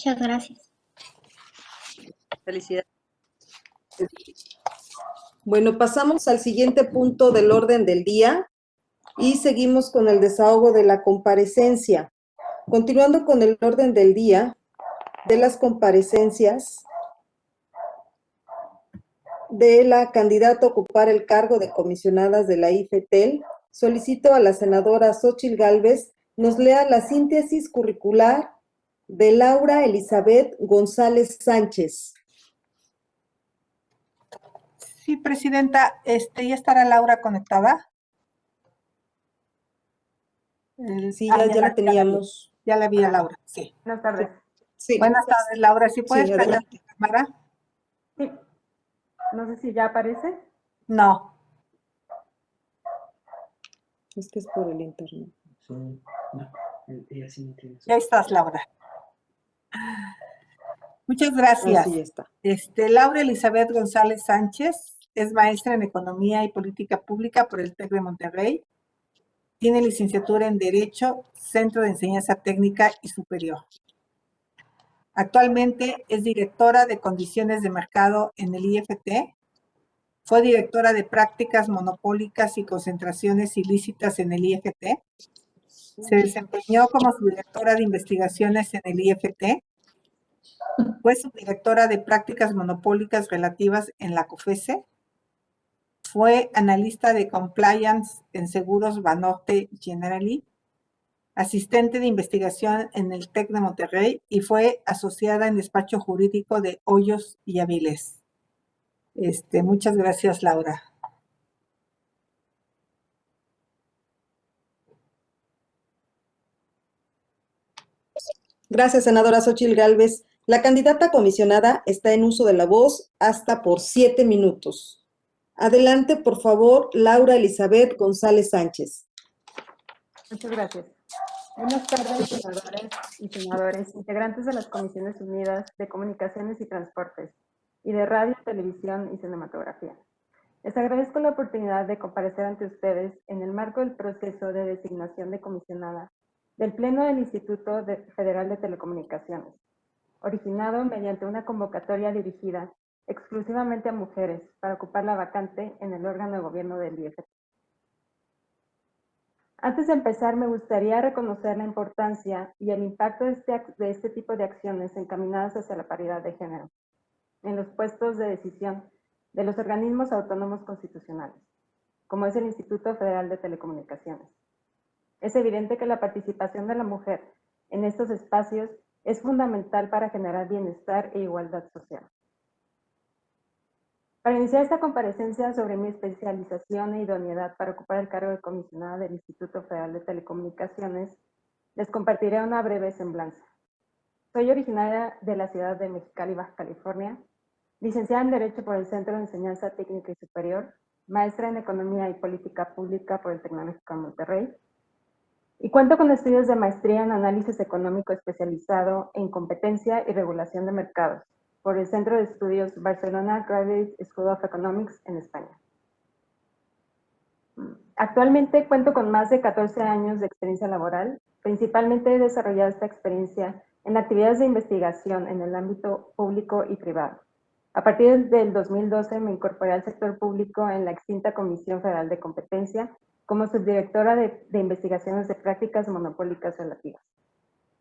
Muchas gracias. Felicidades. Bueno, pasamos al siguiente punto del orden del día y seguimos con el desahogo de la comparecencia. Continuando con el orden del día de las comparecencias de la candidata a ocupar el cargo de comisionadas de la IFETEL, solicito a la senadora Xóchitl Gálvez nos lea la síntesis curricular de Laura Elizabeth González Sánchez. Sí, presidenta, ¿ya estará Laura conectada? Sí, ya la teníamos. Ya la vi a Laura, sí. Buenas tardes. Sí. Buenas tardes, Laura. ¿Sí puedes prender tu cámara? Sí. No sé si ya aparece. No. Es que es por el internet. Ya estás, Laura. Muchas gracias. Así está. Laura Elizabeth González Sánchez es maestra en Economía y Política Pública por el TEC de Monterrey. Tiene licenciatura en Derecho, Centro de Enseñanza Técnica y Superior. Actualmente es directora de Condiciones de Mercado en el IFT. Fue directora de Prácticas Monopólicas y Concentraciones Ilícitas en el IFT. Se desempeñó como subdirectora de Investigaciones en el IFT. Fue subdirectora de Prácticas Monopólicas Relativas en la COFESE. Fue analista de Compliance en Seguros Banorte Generali. Asistente de investigación en el TEC de Monterrey y fue asociada en despacho jurídico de Hoyos y Avilés. Muchas gracias, Laura. Gracias, senadora Xóchitl Gálvez. La candidata comisionada está en uso de la voz hasta por 7 minutos. Adelante, por favor, Laura Elizabeth González Sánchez. Muchas gracias. Buenas tardes, senadoras y senadores, integrantes de las Comisiones Unidas de Comunicaciones y Transportes, y de Radio, Televisión y Cinematografía. Les agradezco la oportunidad de comparecer ante ustedes en el marco del proceso de designación de comisionada del Pleno del Instituto Federal de Telecomunicaciones, originado mediante una convocatoria dirigida exclusivamente a mujeres para ocupar la vacante en el órgano de gobierno del IFT. Antes de empezar, me gustaría reconocer la importancia y el impacto de este tipo de acciones encaminadas hacia la paridad de género en los puestos de decisión de los organismos autónomos constitucionales, como es el Instituto Federal de Telecomunicaciones. Es evidente que la participación de la mujer en estos espacios es fundamental para generar bienestar e igualdad social. Para iniciar esta comparecencia sobre mi especialización e idoneidad para ocupar el cargo de comisionada del Instituto Federal de Telecomunicaciones, les compartiré una breve semblanza. Soy originaria de la ciudad de Mexicali, Baja California, licenciada en Derecho por el Centro de Enseñanza Técnica y Superior, maestra en Economía y Política Pública por el Tecnológico de Monterrey, y cuento con estudios de maestría en Análisis Económico especializado en Competencia y Regulación de Mercados, por el Centro de Estudios Barcelona Graduate School of Economics en España. Actualmente cuento con más de 14 años de experiencia laboral. Principalmente he desarrollado esta experiencia en actividades de investigación en el ámbito público y privado. A partir del 2012 me incorporé al sector público en la extinta Comisión Federal de Competencia como subdirectora de investigaciones de prácticas monopólicas relativas.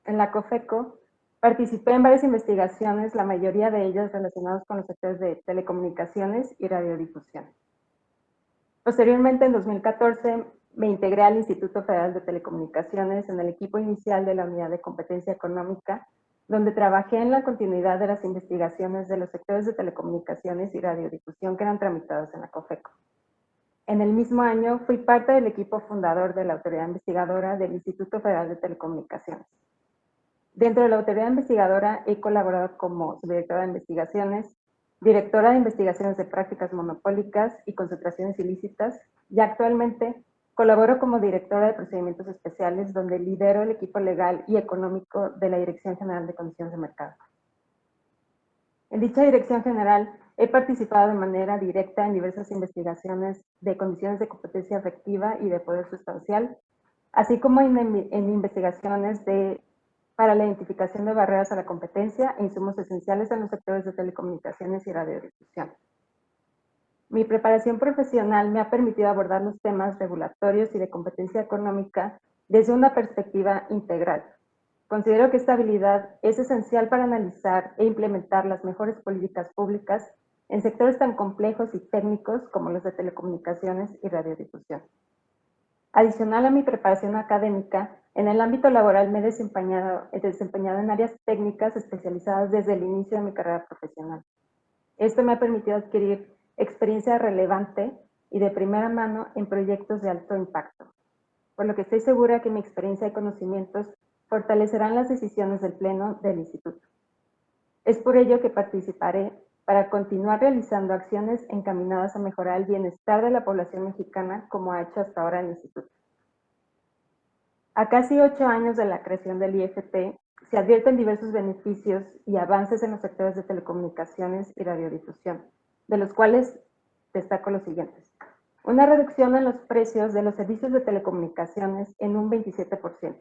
En la COFECO participé en varias investigaciones, la mayoría de ellas relacionadas con los sectores de telecomunicaciones y radiodifusión. Posteriormente, en 2014, me integré al Instituto Federal de Telecomunicaciones en el equipo inicial de la Unidad de Competencia Económica, donde trabajé en la continuidad de las investigaciones de los sectores de telecomunicaciones y radiodifusión que eran tramitados en la COFECO. En el mismo año, fui parte del equipo fundador de la Autoridad Investigadora del Instituto Federal de Telecomunicaciones. Dentro de la autoridad investigadora he colaborado como subdirectora de investigaciones, directora de investigaciones de prácticas monopólicas y concentraciones ilícitas, y actualmente colaboro como directora de procedimientos especiales, donde lidero el equipo legal y económico de la Dirección General de Condiciones de Mercado. En dicha dirección general he participado de manera directa en diversas investigaciones de condiciones de competencia efectiva y de poder sustancial, así como en investigaciones de para la identificación de barreras a la competencia e insumos esenciales en los sectores de telecomunicaciones y radiodifusión. Mi preparación profesional me ha permitido abordar los temas regulatorios y de competencia económica desde una perspectiva integral. Considero que esta habilidad es esencial para analizar e implementar las mejores políticas públicas en sectores tan complejos y técnicos como los de telecomunicaciones y radiodifusión. Adicional a mi preparación académica, en el ámbito laboral me he desempeñado en áreas técnicas especializadas desde el inicio de mi carrera profesional. Esto me ha permitido adquirir experiencia relevante y de primera mano en proyectos de alto impacto, por lo que estoy segura que mi experiencia y conocimientos fortalecerán las decisiones del Pleno del Instituto. Es por ello que participaré para continuar realizando acciones encaminadas a mejorar el bienestar de la población mexicana, como ha hecho hasta ahora el Instituto. A casi 8 años de la creación del IFT, se advierten diversos beneficios y avances en los sectores de telecomunicaciones y radiodifusión, de los cuales destaco los siguientes. Una reducción en los precios de los servicios de telecomunicaciones en un 27%.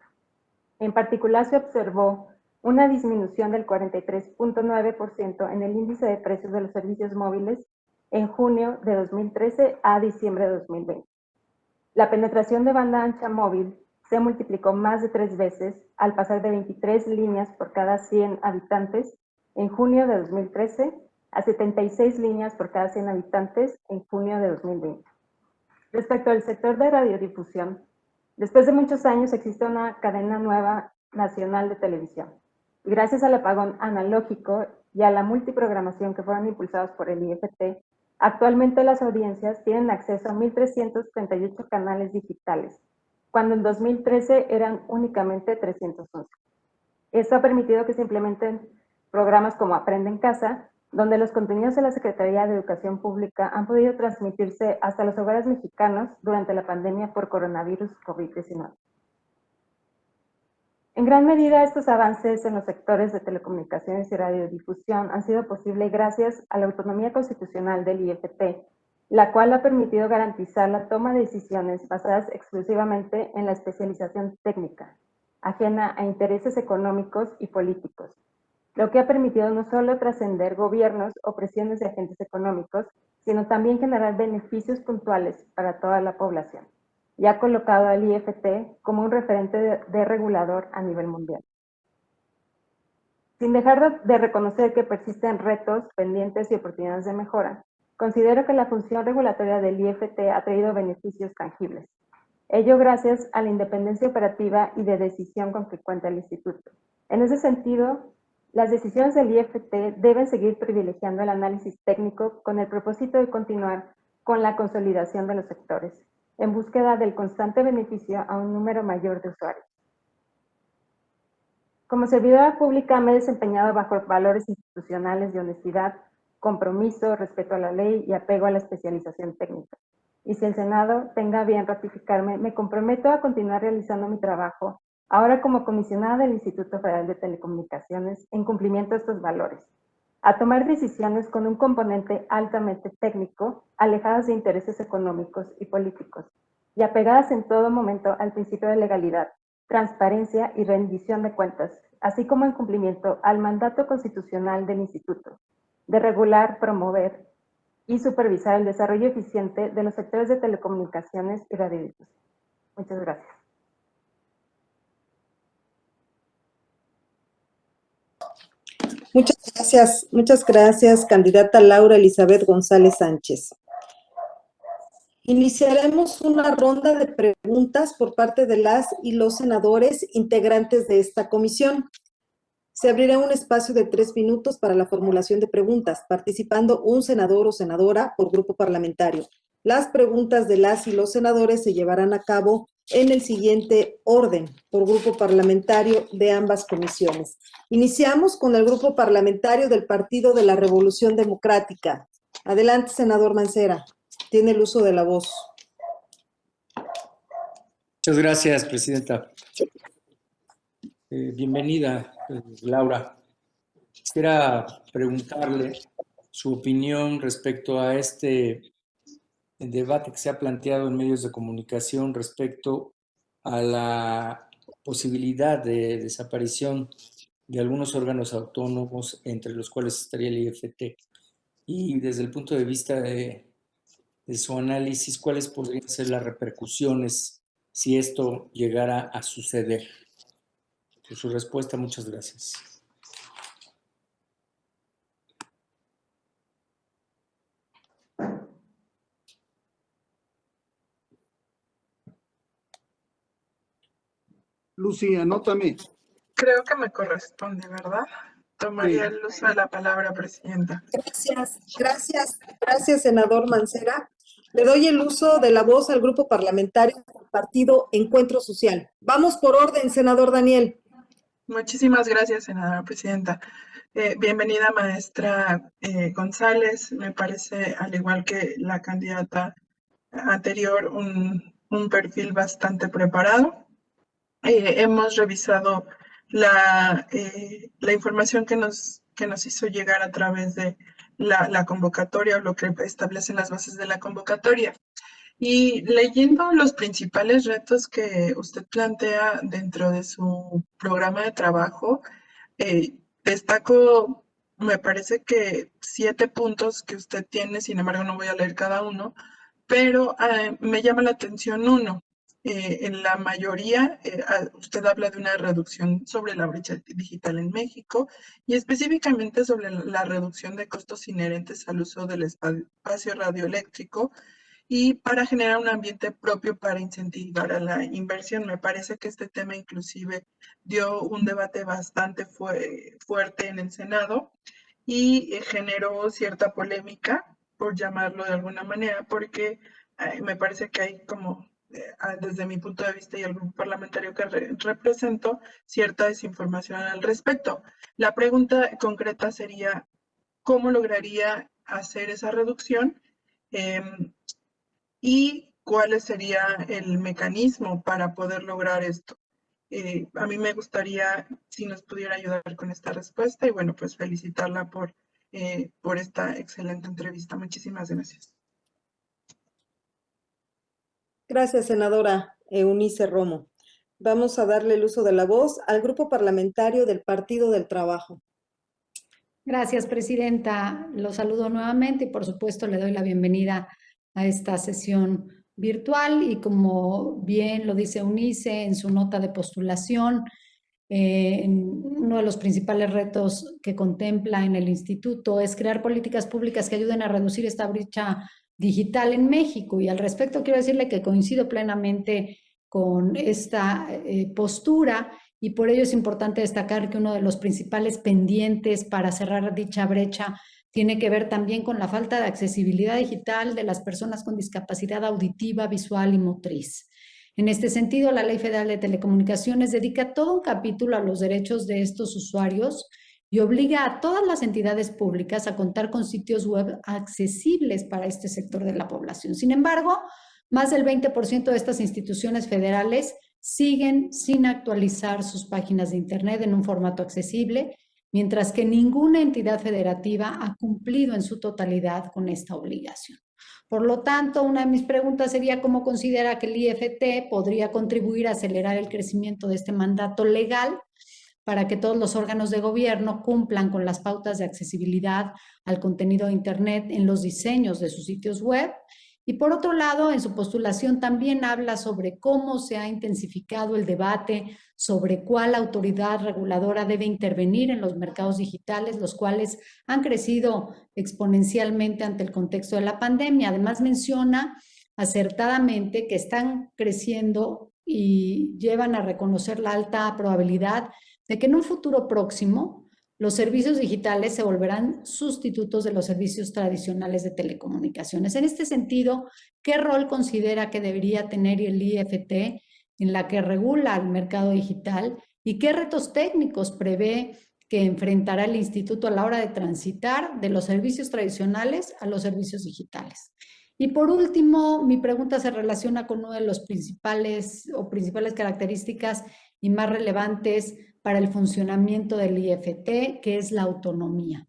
En particular, se observó una disminución del 43.9% en el índice de precios de los servicios móviles en junio de 2013 a diciembre de 2020. La penetración de banda ancha móvil se multiplicó más de 3 veces al pasar de 23 líneas por cada 100 habitantes en junio de 2013 a 76 líneas por cada 100 habitantes en junio de 2020. Respecto al sector de radiodifusión, después de muchos años existe una cadena nueva nacional de televisión. Y gracias al apagón analógico y a la multiprogramación que fueron impulsados por el IFT, actualmente las audiencias tienen acceso a 1.338 canales digitales, cuando en 2013 eran únicamente 311. Esto ha permitido que se implementen programas como Aprende en Casa, donde los contenidos de la Secretaría de Educación Pública han podido transmitirse hasta los hogares mexicanos durante la pandemia por coronavirus COVID-19. En gran medida, estos avances en los sectores de telecomunicaciones y radiodifusión han sido posibles gracias a la autonomía constitucional del IFT, la cual ha permitido garantizar la toma de decisiones basadas exclusivamente en la especialización técnica, ajena a intereses económicos y políticos, lo que ha permitido no solo trascender gobiernos o presiones de agentes económicos, sino también generar beneficios puntuales para toda la población, y ha colocado al IFT como un referente de regulador a nivel mundial. Sin dejar de reconocer que persisten retos, pendientes y oportunidades de mejora, considero que la función regulatoria del IFT ha traído beneficios tangibles. Ello gracias a la independencia operativa y de decisión con que cuenta el Instituto. En ese sentido, las decisiones del IFT deben seguir privilegiando el análisis técnico con el propósito de continuar con la consolidación de los sectores, en búsqueda del constante beneficio a un número mayor de usuarios. Como servidora pública me he desempeñado bajo valores institucionales de honestidad, compromiso, respeto a la ley y apego a la especialización técnica. Y si el Senado tenga bien ratificarme, me comprometo a continuar realizando mi trabajo, ahora como comisionada del Instituto Federal de Telecomunicaciones, en cumplimiento de estos valores, a tomar decisiones con un componente altamente técnico, alejadas de intereses económicos y políticos, y apegadas en todo momento al principio de legalidad, transparencia y rendición de cuentas, así como en cumplimiento al mandato constitucional del Instituto, de regular, promover y supervisar el desarrollo eficiente de los sectores de telecomunicaciones y radiodifusión. Muchas gracias. Muchas gracias, candidata Laura Elizabeth González Sánchez. Iniciaremos una ronda de preguntas por parte de las y los senadores integrantes de esta comisión. Se abrirá un espacio de 3 minutos para la formulación de preguntas, participando un senador o senadora por grupo parlamentario. Las preguntas de las y los senadores se llevarán a cabo en el siguiente orden, por grupo parlamentario de ambas comisiones. Iniciamos con el grupo parlamentario del Partido de la Revolución Democrática. Adelante, senador Mancera. Tiene el uso de la voz. Muchas gracias, presidenta. Bienvenida, Laura. Quisiera preguntarle su opinión respecto a este debate que se ha planteado en medios de comunicación respecto a la posibilidad de desaparición de algunos órganos autónomos, entre los cuales estaría el IFT. Y desde el punto de vista de su análisis, ¿cuáles podrían ser las repercusiones si esto llegara a suceder? Por su respuesta, muchas gracias. Lucy, anótame. Creo que me corresponde, ¿verdad? Tomaría Sí. el uso de la palabra, Presidenta. Gracias, senador Mancera. Le doy el uso de la voz al grupo parlamentario del Partido Encuentro Social. Vamos por orden, senador Daniel. Muchísimas gracias, senadora presidenta. Bienvenida, maestra González. Me parece, al igual que la candidata anterior, un perfil bastante preparado. Hemos revisado la información que nos hizo llegar a través de la convocatoria o lo que establecen las bases de la convocatoria. Y leyendo los principales retos que usted plantea dentro de su programa de trabajo, destaco, me parece que 7 puntos que usted tiene, sin embargo no voy a leer cada uno, pero me llama la atención uno. En la mayoría, usted habla de una reducción sobre la brecha digital en México y específicamente sobre la reducción de costos inherentes al uso del espacio radioeléctrico y para generar un ambiente propio para incentivar a la inversión. Me parece que este tema inclusive dio un debate bastante fuerte en el Senado y generó cierta polémica, por llamarlo de alguna manera, porque me parece que hay como, desde mi punto de vista y el grupo parlamentario que represento, cierta desinformación al respecto. La pregunta concreta sería, ¿cómo lograría hacer esa reducción? ¿Y cuál sería el mecanismo para poder lograr esto? A mí me gustaría si nos pudiera ayudar con esta respuesta y bueno, pues felicitarla por esta excelente entrevista. Muchísimas gracias. Gracias, senadora Eunice Romo. Vamos a darle el uso de la voz al grupo parlamentario del Partido del Trabajo. Gracias, presidenta. Los saludo nuevamente y por supuesto le doy la bienvenida a esta sesión virtual y como bien lo dice Eunice en su nota de postulación, uno de los principales retos que contempla en el instituto es crear políticas públicas que ayuden a reducir esta brecha digital en México y al respecto quiero decirle que coincido plenamente con esta postura y por ello es importante destacar que uno de los principales pendientes para cerrar dicha brecha tiene que ver también con la falta de accesibilidad digital de las personas con discapacidad auditiva, visual y motriz. En este sentido, la Ley Federal de Telecomunicaciones dedica todo un capítulo a los derechos de estos usuarios y obliga a todas las entidades públicas a contar con sitios web accesibles para este sector de la población. Sin embargo, más del 20% de estas instituciones federales siguen sin actualizar sus páginas de Internet en un formato accesible, mientras que ninguna entidad federativa ha cumplido en su totalidad con esta obligación. Por lo tanto, una de mis preguntas sería cómo considera que el IFT podría contribuir a acelerar el crecimiento de este mandato legal para que todos los órganos de gobierno cumplan con las pautas de accesibilidad al contenido de Internet en los diseños de sus sitios web. Y por otro lado, en su postulación también habla sobre cómo se ha intensificado el debate sobre cuál autoridad reguladora debe intervenir en los mercados digitales, los cuales han crecido exponencialmente ante el contexto de la pandemia. Además, menciona acertadamente que están creciendo y llevan a reconocer la alta probabilidad de que en un futuro próximo los servicios digitales se volverán sustitutos de los servicios tradicionales de telecomunicaciones. En este sentido, ¿qué rol considera que debería tener el IFT en la que regula el mercado digital y qué retos técnicos prevé que enfrentará el instituto a la hora de transitar de los servicios tradicionales a los servicios digitales? Y por último, mi pregunta se relaciona con una de las principales características y más relevantes para el funcionamiento del IFT, que es la autonomía.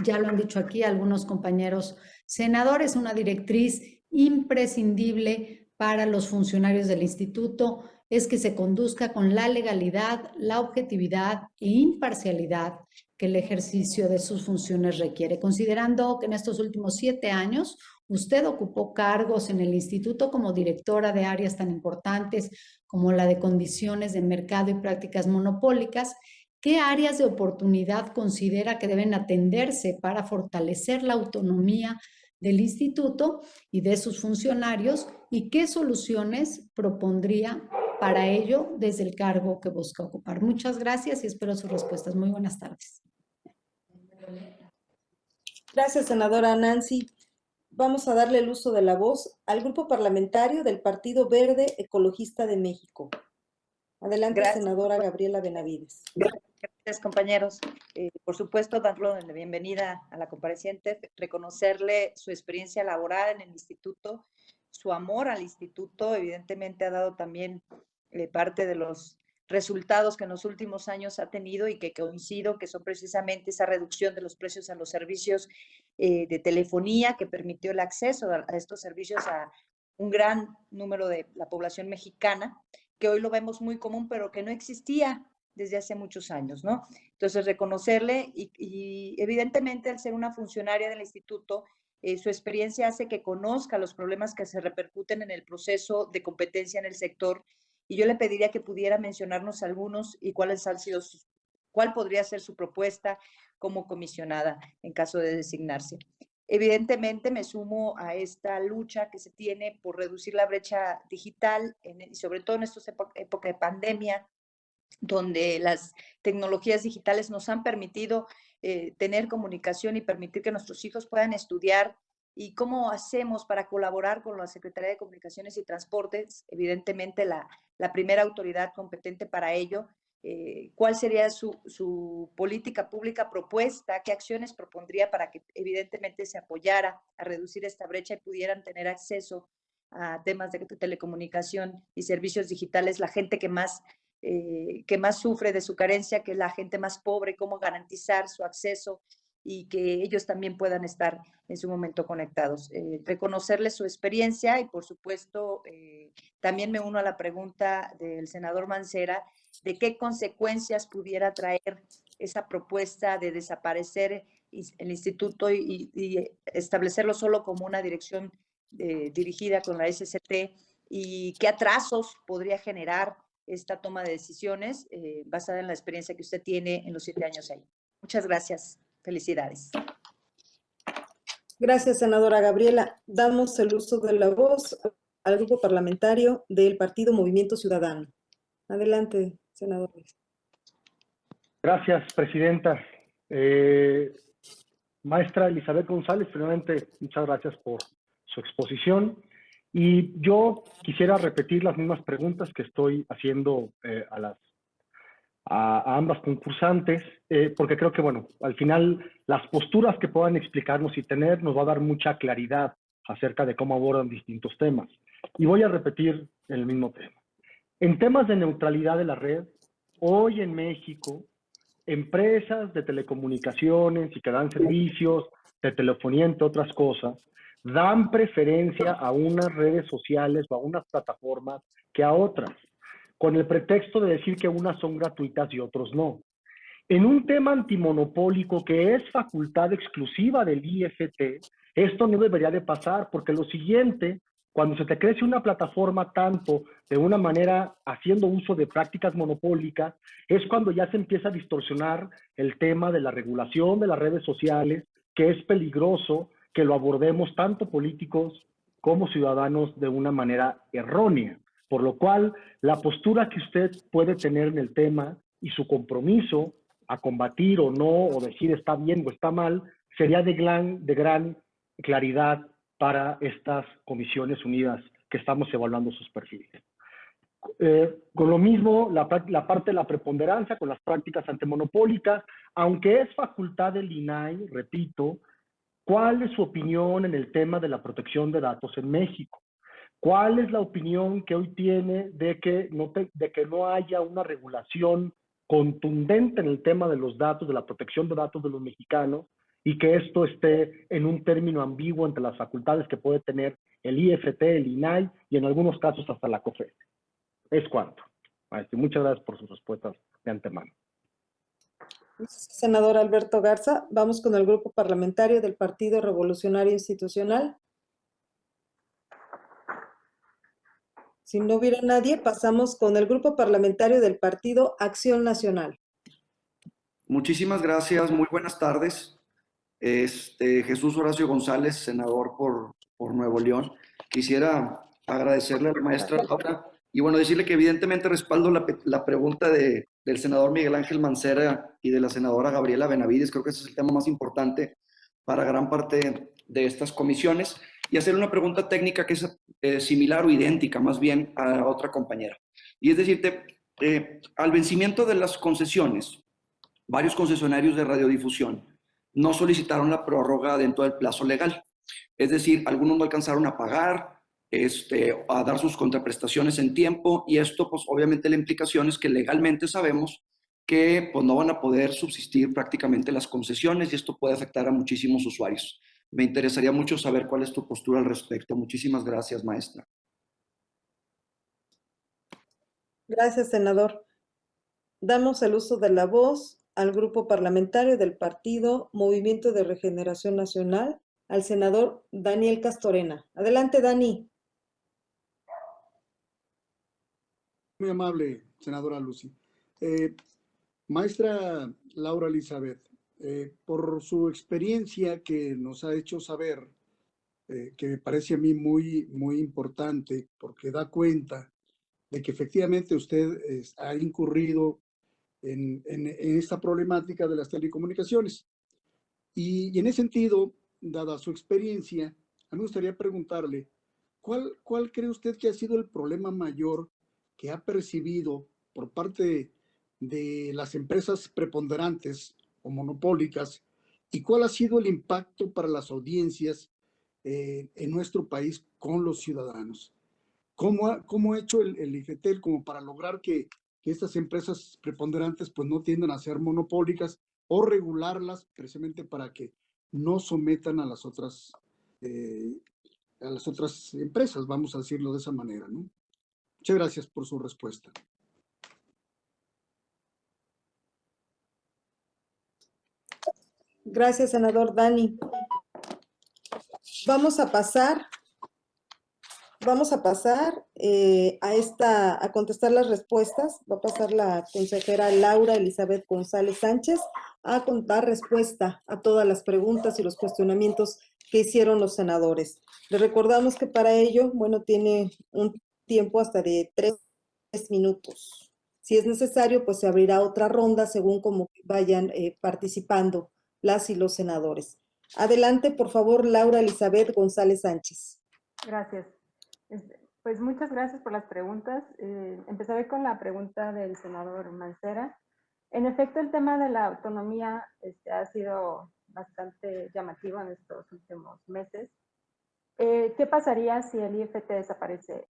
Ya lo han dicho aquí algunos compañeros senadores, una directriz imprescindible para los funcionarios del instituto es que se conduzca con la legalidad, la objetividad e imparcialidad que el ejercicio de sus funciones requiere, considerando que en estos últimos 7 años usted ocupó cargos en el instituto como directora de áreas tan importantes como la de condiciones de mercado y prácticas monopólicas. ¿Qué áreas de oportunidad considera que deben atenderse para fortalecer la autonomía del instituto y de sus funcionarios, y qué soluciones propondría para ello desde el cargo que busca ocupar? Muchas gracias y espero sus respuestas. Muy buenas tardes. Gracias, senadora Nancy. Vamos a darle el uso de la voz al grupo parlamentario del Partido Verde Ecologista de México. Adelante, Gracias. senadora Gabriela Benavides. Gracias, compañeros. Por supuesto, darle la bienvenida a la compareciente, reconocerle su experiencia laboral en el instituto, su amor al instituto, evidentemente ha dado también parte de los resultados que en los últimos años ha tenido y que coincido que son precisamente esa reducción de los precios a los servicios de telefonía que permitió el acceso a estos servicios a un gran número de la población mexicana, que hoy lo vemos muy común, pero que no existía desde hace muchos años, ¿no? Entonces, reconocerle y evidentemente al ser una funcionaria del instituto, su experiencia hace que conozca los problemas que se repercuten en el proceso de competencia en el sector, y yo le pediría que pudiera mencionarnos algunos y cuál podría ser su propuesta como comisionada en caso de designarse. Evidentemente me sumo a esta lucha que se tiene por reducir la brecha digital, sobre todo en esta época de pandemia, donde las tecnologías digitales nos han permitido tener comunicación y permitir que nuestros hijos puedan estudiar. ¿Y cómo hacemos para colaborar con la Secretaría de Comunicaciones y Transportes? Evidentemente la primera autoridad competente para ello. ¿Cuál sería su política pública propuesta? ¿Qué acciones propondría para que evidentemente se apoyara a reducir esta brecha y pudieran tener acceso a temas de telecomunicación y servicios digitales la gente que más sufre de su carencia, que es la gente más pobre? ¿Cómo garantizar su acceso y que ellos también puedan estar en su momento conectados? Reconocerles su experiencia y, por supuesto, también me uno a la pregunta del senador Mancera de qué consecuencias pudiera traer esa propuesta de desaparecer el instituto y establecerlo solo como una dirección dirigida con la SCT, y qué atrasos podría generar esta toma de decisiones basada en la experiencia que usted tiene en los 7 años ahí. Muchas gracias. Felicidades. Gracias, senadora Gabriela. Damos el uso de la voz al grupo parlamentario del Partido Movimiento Ciudadano. Adelante, senador. Gracias, presidenta. Maestra Elizabeth González, primeramente, muchas gracias por su exposición. Y yo quisiera repetir las mismas preguntas que estoy haciendo a ambas concursantes, porque creo que, bueno, al final las posturas que puedan explicarnos y tener nos va a dar mucha claridad acerca de cómo abordan distintos temas. Y voy a repetir el mismo tema. En temas de neutralidad de la red, hoy en México, empresas de telecomunicaciones y que dan servicios de telefonía, entre otras cosas, dan preferencia a unas redes sociales o a unas plataformas que a otras, con el pretexto de decir que unas son gratuitas y otros no. En un tema antimonopólico que es facultad exclusiva del IFT, esto no debería de pasar, porque lo siguiente, cuando se te crece una plataforma tanto de una manera haciendo uso de prácticas monopólicas, es cuando ya se empieza a distorsionar el tema de la regulación de las redes sociales, que es peligroso que lo abordemos tanto políticos como ciudadanos de una manera errónea. Por lo cual, la postura que usted puede tener en el tema y su compromiso a combatir o no, o decir está bien o está mal, sería de gran claridad para estas comisiones unidas que estamos evaluando sus perfiles. Con lo mismo, la parte de la preponderancia con las prácticas antimonopólicas, aunque es facultad del INAI, repito, ¿cuál es su opinión en el tema de la protección de datos en México? ¿Cuál es la opinión que hoy tiene de que no haya una regulación contundente en el tema de los datos, de la protección de datos de los mexicanos, y que esto esté en un término ambiguo entre las facultades que puede tener el IFT, el INAI y en algunos casos hasta la COFESE? ¿Es cuánto? Maestro, muchas gracias por sus respuestas de antemano. Senador Alberto Garza, vamos con el grupo parlamentario del Partido Revolucionario Institucional. Si no hubiera nadie, pasamos con el grupo parlamentario del Partido Acción Nacional. Muchísimas gracias, muy buenas tardes. Jesús Horacio González, senador por Nuevo León. Quisiera agradecerle a la maestra Laura y bueno, decirle que evidentemente respaldo la pregunta del senador Miguel Ángel Mancera y de la senadora Gabriela Benavides. Creo que ese es el tema más importante para gran parte de estas comisiones. Y hacer una pregunta técnica que es similar o idéntica más bien a otra compañera. Y es decirte, al vencimiento de las concesiones, varios concesionarios de radiodifusión no solicitaron la prórroga dentro del plazo legal. Es decir, algunos no alcanzaron a pagar, a dar sus contraprestaciones en tiempo, y esto, pues obviamente la implicación es que legalmente sabemos que pues, no van a poder subsistir prácticamente las concesiones y esto puede afectar a muchísimos usuarios. Me interesaría mucho saber cuál es tu postura al respecto. Muchísimas gracias, maestra. Gracias, senador. Damos el uso de la voz al grupo parlamentario del Partido Movimiento de Regeneración Nacional, al senador Daniel Castorena. Adelante, Dani. Muy amable, senadora Lucy. Maestra Laura Elizabeth, por su experiencia que nos ha hecho saber, que me parece a mí muy importante, porque da cuenta de que efectivamente usted ha incurrido en esta problemática de las telecomunicaciones. Y en ese sentido, dada su experiencia, a mí me gustaría preguntarle, ¿cuál cree usted que ha sido el problema mayor que ha percibido por parte de las empresas preponderantes o monopólicas y cuál ha sido el impacto para las audiencias en nuestro país con los ciudadanos? ¿Cómo ha hecho el IFETEL como para lograr que estas empresas preponderantes pues no tiendan a ser monopólicas o regularlas precisamente para que no sometan a las otras empresas, vamos a decirlo de esa manera, ¿no? Muchas gracias por su respuesta. Gracias, senador Dani. Vamos a pasar a contestar las respuestas. Va a pasar la consejera Laura Elizabeth González Sánchez a contar respuesta a todas las preguntas y los cuestionamientos que hicieron los senadores. Les recordamos que para ello, bueno, tiene un tiempo hasta de 3 minutos. Si es necesario, pues se abrirá otra ronda según como vayan participando las y los senadores. Adelante, por favor, Laura Elizabeth González Sánchez. Gracias. Pues muchas gracias por las preguntas. Empezaré con la pregunta del senador Mancera. En efecto, el tema de la autonomía ha sido bastante llamativo en estos últimos meses. ¿Qué pasaría si el IFT desaparece?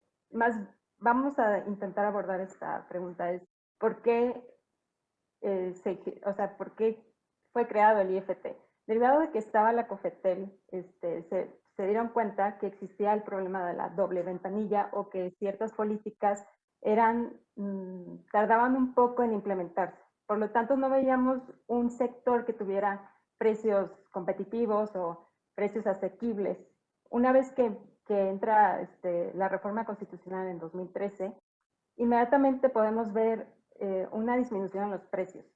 Vamos a intentar abordar esta pregunta. ¿Por qué ¿por qué fue creado el IFT? Derivado de que estaba la COFETEL, se dieron cuenta que existía el problema de la doble ventanilla o que ciertas políticas tardaban un poco en implementarse. Por lo tanto, no veíamos un sector que tuviera precios competitivos o precios asequibles. Una vez que entra la reforma constitucional en 2013, inmediatamente podemos ver una disminución en los precios.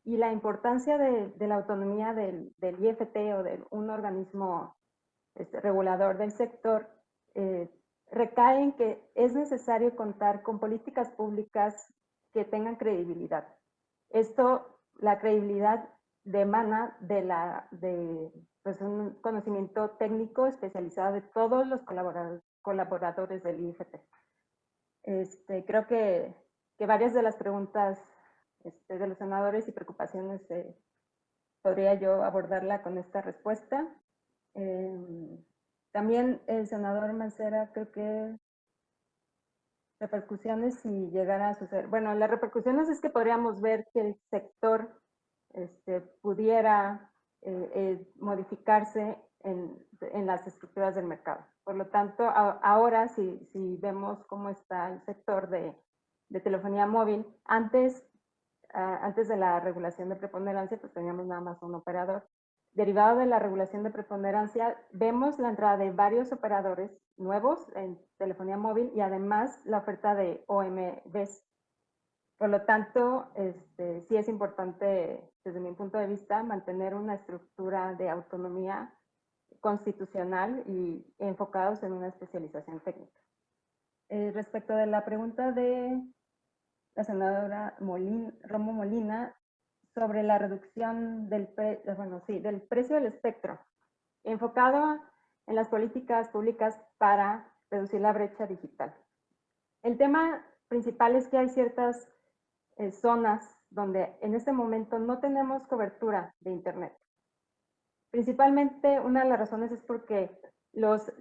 Y la importancia de la autonomía del IFT o de un organismo regulador del sector recae en que es necesario contar con políticas públicas que tengan credibilidad. La credibilidad demana de un conocimiento técnico especializado de todos los colaboradores del IFT. Creo que varias de las preguntas de los senadores y preocupaciones podría yo abordarla con esta respuesta. También el senador Mancera, creo que repercusiones si llegara a suceder. Bueno, las repercusiones es que podríamos ver que el sector pudiera modificarse en las estructuras del mercado. Por lo tanto, ahora si vemos cómo está el sector de telefonía móvil, antes de la regulación de preponderancia, pues teníamos nada más un operador. Derivado de la regulación de preponderancia, vemos la entrada de varios operadores nuevos en telefonía móvil y además la oferta de OMBs. Por lo tanto, sí es importante, desde mi punto de vista, mantener una estructura de autonomía constitucional y enfocados en una especialización técnica. Respecto de la pregunta de la senadora Romo Molina sobre la reducción del precio del espectro, enfocado en las políticas públicas para reducir la brecha digital. El tema principal es que hay ciertas zonas donde en este momento no tenemos cobertura de Internet. Principalmente una de las razones es porque los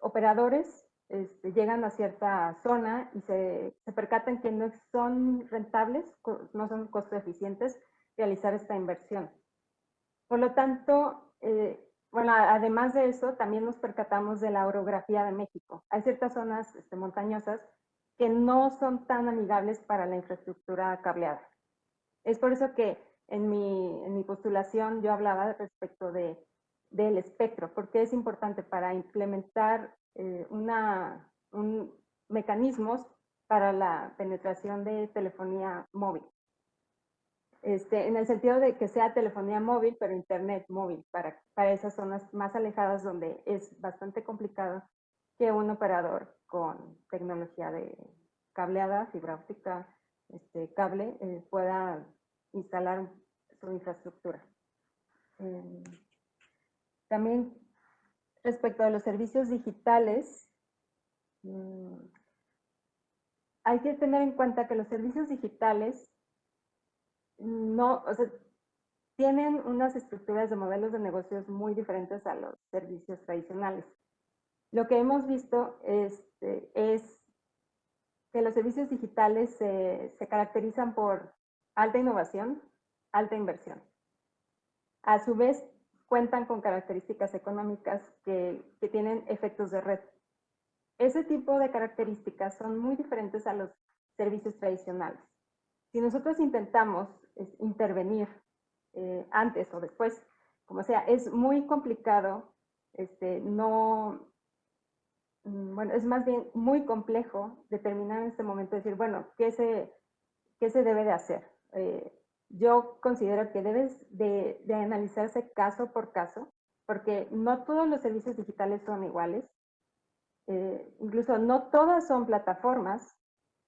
operadores llegan a cierta zona y se percatan que no son rentables, no son costo eficientes realizar esta inversión. Por lo tanto, bueno, además de eso, también nos percatamos de la orografía de México. Hay ciertas zonas montañosas que no son tan amigables para la infraestructura cableada. Es por eso que en mi postulación yo hablaba respecto del espectro, porque es importante para implementar mecanismos para la penetración de telefonía móvil. En el sentido de que sea telefonía móvil, pero internet móvil, para esas zonas más alejadas donde es bastante complicado que un operador con tecnología de cableada, fibra óptica, cable, pueda instalar su infraestructura. También respecto a los servicios digitales, hay que tener en cuenta que los servicios digitales tienen unas estructuras de modelos de negocios muy diferentes a los servicios tradicionales. Lo que hemos visto es que los servicios digitales se caracterizan por alta innovación, alta inversión. A su vez, cuentan con características económicas que tienen efectos de red. Ese tipo de características son muy diferentes a los servicios tradicionales. Si nosotros intentamos intervenir antes o después, como sea, es muy complicado, bueno, es más bien muy complejo determinar en este momento, decir, bueno, ¿qué se debe de hacer? Yo considero que debes de analizarse caso por caso, porque no todos los servicios digitales son iguales, incluso no todas son plataformas,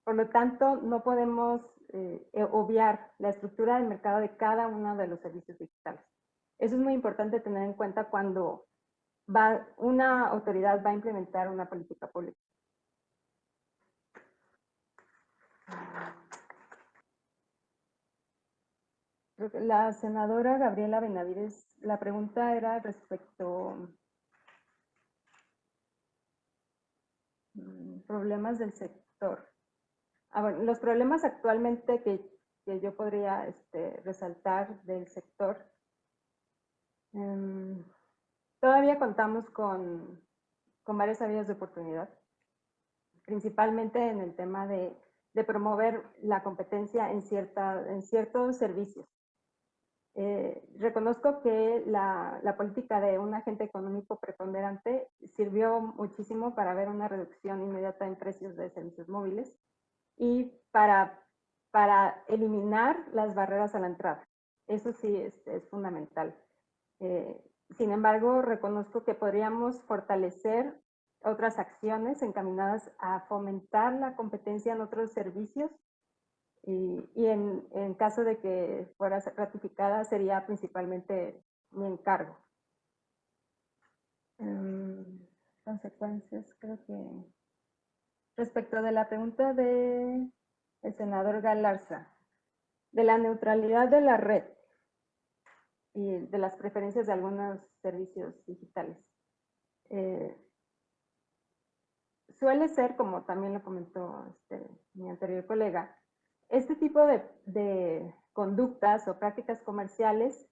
por lo tanto no podemos obviar la estructura del mercado de cada uno de los servicios digitales. Eso es muy importante tener en cuenta cuando una autoridad va a implementar una política pública. La senadora Gabriela Benavides, la pregunta era respecto a problemas del sector. Bueno, los problemas actualmente que yo podría resaltar del sector, todavía contamos con varias áreas de oportunidad, principalmente en el tema de promover la competencia en ciertos servicios. Reconozco que la política de un agente económico preponderante sirvió muchísimo para ver una reducción inmediata en precios de servicios móviles y para eliminar las barreras a la entrada. Eso sí es fundamental. Sin embargo, reconozco que podríamos fortalecer otras acciones encaminadas a fomentar la competencia en otros servicios y en caso de que fuera ratificada sería principalmente mi encargo. Consecuencias, creo que respecto de la pregunta del senador Galarza, de la neutralidad de la red y de las preferencias de algunos servicios digitales. Suele ser, como también lo comentó mi anterior colega, este tipo de conductas o prácticas comerciales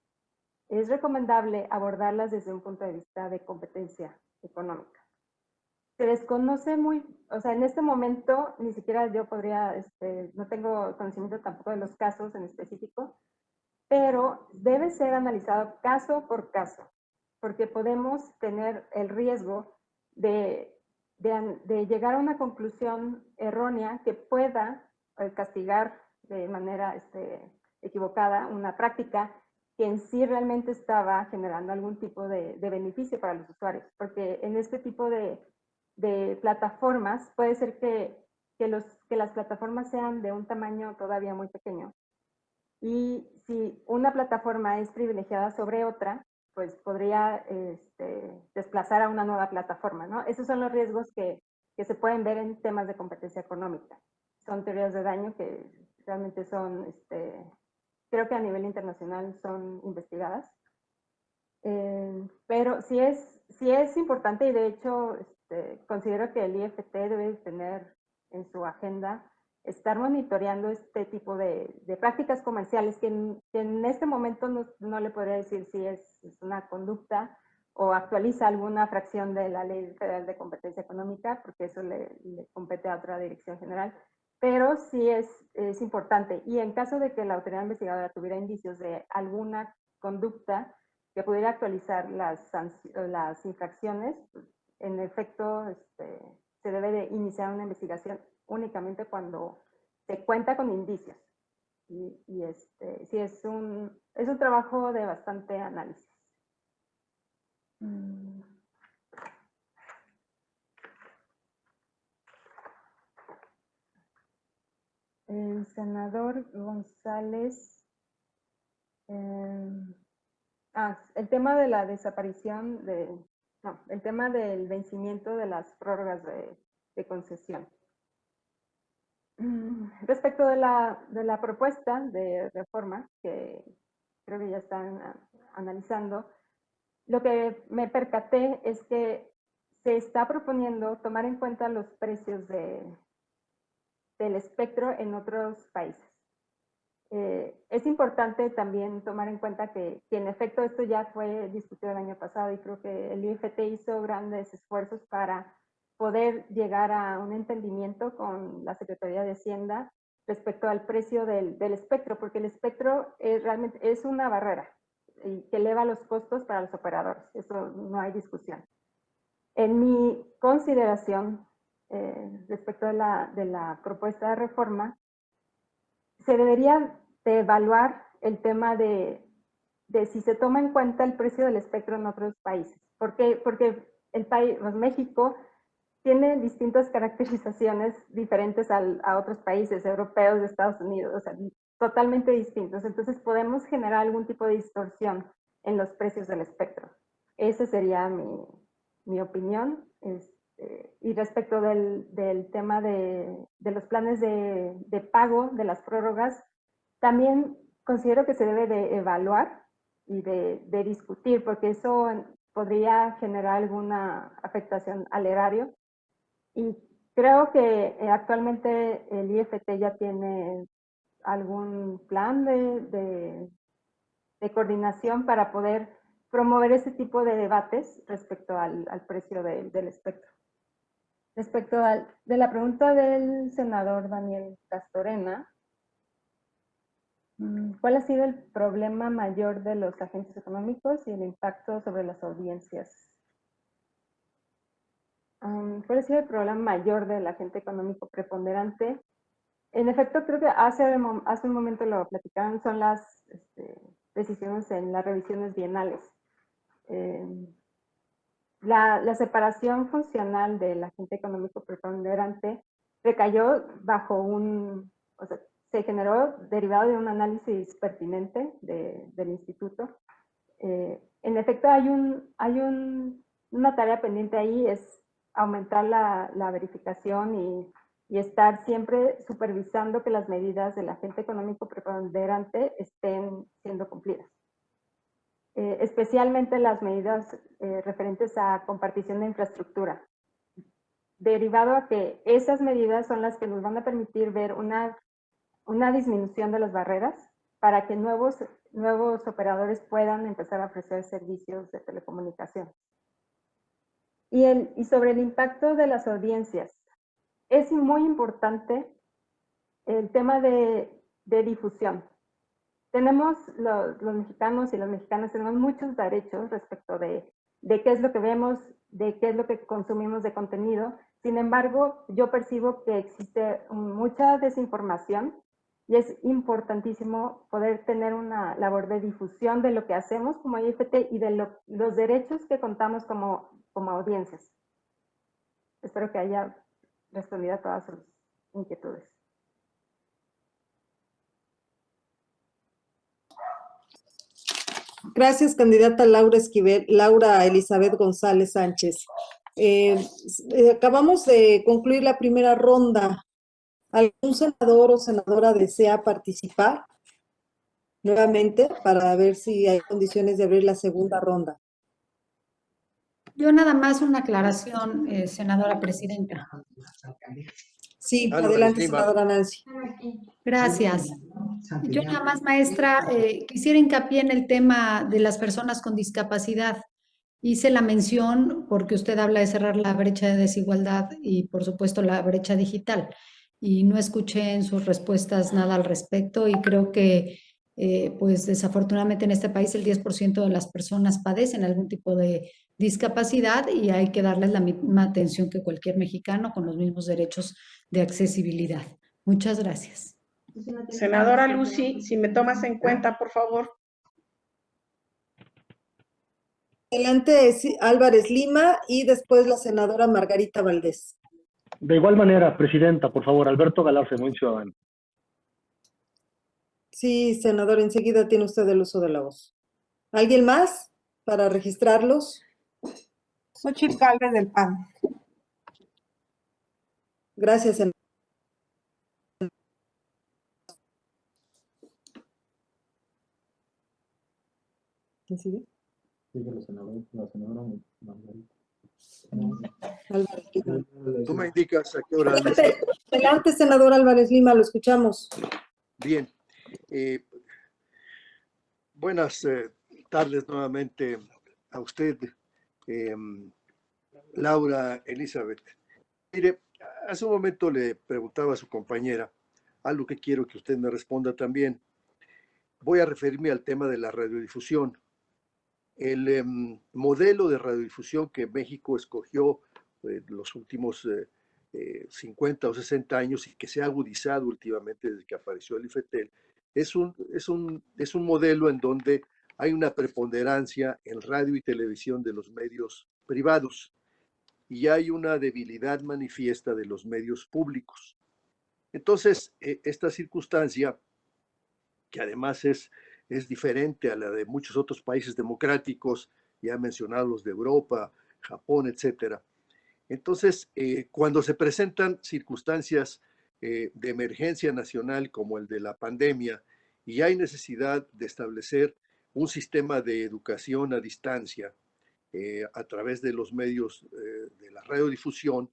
es recomendable abordarlas desde un punto de vista de competencia económica. se desconoce muy, o sea, en este momento ni siquiera yo podría, no tengo conocimiento tampoco de los casos en específico, pero debe ser analizado caso por caso, porque podemos tener el riesgo de llegar a una conclusión errónea que pueda castigar de manera equivocada una práctica que en sí realmente estaba generando algún tipo de beneficio para los usuarios, porque en este tipo de plataformas puede ser que las plataformas sean de un tamaño todavía muy pequeño. Y si una plataforma es privilegiada sobre otra, pues podría desplazar a una nueva plataforma, ¿no? Esos son los riesgos que se pueden ver en temas de competencia económica. Son teorías de daño que realmente son, creo que a nivel internacional son investigadas. Pero sí es importante, y de hecho considero que el IFT debe tener en su agenda estar monitoreando este tipo de prácticas comerciales que en este momento no le podría decir si es una conducta o actualiza alguna fracción de la Ley Federal de Competencia Económica, porque eso le compete a otra dirección general, pero sí es importante. Y en caso de que la autoridad investigadora tuviera indicios de alguna conducta que pudiera actualizar las infracciones, pues, en efecto se debe de iniciar una investigación únicamente cuando se cuenta con indicios. Y sí es un trabajo de bastante análisis. El senador González, el tema de la desaparición el tema del vencimiento de las prórrogas de concesión. Respecto de la propuesta de reforma, que creo que ya están analizando, lo que me percaté es que se está proponiendo tomar en cuenta los precios del espectro en otros países. Es importante también tomar en cuenta que en efecto esto ya fue discutido el año pasado, y creo que el IFT hizo grandes esfuerzos para poder llegar a un entendimiento con la Secretaría de Hacienda respecto al precio del espectro, porque el espectro realmente es una barrera y que eleva los costos para los operadores, eso no hay discusión. En mi consideración respecto de la propuesta de reforma, se debería de evaluar el tema de si se toma en cuenta el precio del espectro en otros países. ¿Por qué? Porque México tiene distintas caracterizaciones diferentes a otros países europeos, de Estados Unidos, o sea, totalmente distintos. Entonces podemos generar algún tipo de distorsión en los precios del espectro. Esa sería mi opinión. Y respecto del tema de los planes de pago de las prórrogas, también considero que se debe de evaluar y de discutir, porque eso podría generar alguna afectación al erario. Y creo que actualmente el IFT ya tiene algún plan de coordinación para poder promover ese tipo de debates respecto al precio del espectro. Respecto de la pregunta del senador Daniel Castorena, ¿cuál ha sido el problema mayor de los agentes económicos y el impacto sobre las audiencias? ¿Cuál ha sido el problema mayor del agente económico preponderante? En efecto, creo que hace un momento lo platicaron, son las decisiones en las revisiones bienales. La separación funcional del agente económico preponderante recayó bajo se generó derivado de un análisis pertinente del instituto. En efecto, hay una tarea pendiente ahí, es aumentar la verificación y estar siempre supervisando que las medidas del agente económico preponderante estén siendo cumplidas. Especialmente las medidas referentes a compartición de infraestructura, derivado a que esas medidas son las que nos van a permitir ver una disminución de las barreras para que nuevos operadores puedan empezar a ofrecer servicios de telecomunicación. Y sobre el impacto de las audiencias. Es muy importante el tema de difusión. Tenemos los mexicanos y las mexicanas tenemos muchos derechos respecto de qué es lo que vemos, de qué es lo que consumimos de contenido. Sin embargo, yo percibo que existe mucha desinformación y es importantísimo poder tener una labor de difusión de lo que hacemos como IFT y de los derechos que contamos como audiencias. Espero que haya respondido a todas sus inquietudes. Gracias, candidata Laura Elizabeth González Sánchez. Acabamos de concluir la primera ronda. ¿Algún senador o senadora desea participar nuevamente para ver si hay condiciones de abrir la segunda ronda? Yo nada más una aclaración, senadora presidenta. Sí, adelante, senadora Nancy. Gracias. Yo nada más, maestra, quisiera hincapié en el tema de las personas con discapacidad. Hice la mención porque usted habla de cerrar la brecha de desigualdad y, por supuesto, la brecha digital. Y no escuché en sus respuestas nada al respecto y creo que, pues, desafortunadamente en este país el 10% de las personas padecen algún tipo de discapacidad y hay que darles la misma atención que cualquier mexicano con los mismos derechos de accesibilidad. Muchas gracias. Senadora Lucy, si me tomas en cuenta, por favor. Adelante, Álvarez Lima y después la senadora Margarita Valdés. De igual manera, presidenta, por favor, Alberto Galarza, muy ciudadano. Sí, senador, enseguida tiene usted el uso de la voz. ¿Alguien más para registrarlos? Xochitl Gálvez del PAN. Gracias, senador. ¿Quién sigue? La senadora Margarita. Álvarez Lima. Tú me indicas a qué hora. Adelante, senador Álvarez Lima, lo escuchamos. Bien. Buenas tardes nuevamente a usted, Laura Elizabeth. Mire, hace un momento le preguntaba a su compañera algo que quiero que usted me responda también. Voy a referirme al tema de la radiodifusión. El modelo de radiodifusión que México escogió en los últimos 50 o 60 años y que se ha agudizado últimamente desde que apareció el IFETEL, es un modelo en donde hay una preponderancia en radio y televisión de los medios privados y hay una debilidad manifiesta de los medios públicos. Entonces, esta circunstancia, que además es diferente a la de muchos otros países democráticos, ya mencionados de Europa, Japón, etcétera. Entonces, cuando se presentan circunstancias de emergencia nacional como el de la pandemia y hay necesidad de establecer un sistema de educación a distancia a través de los medios de la radiodifusión,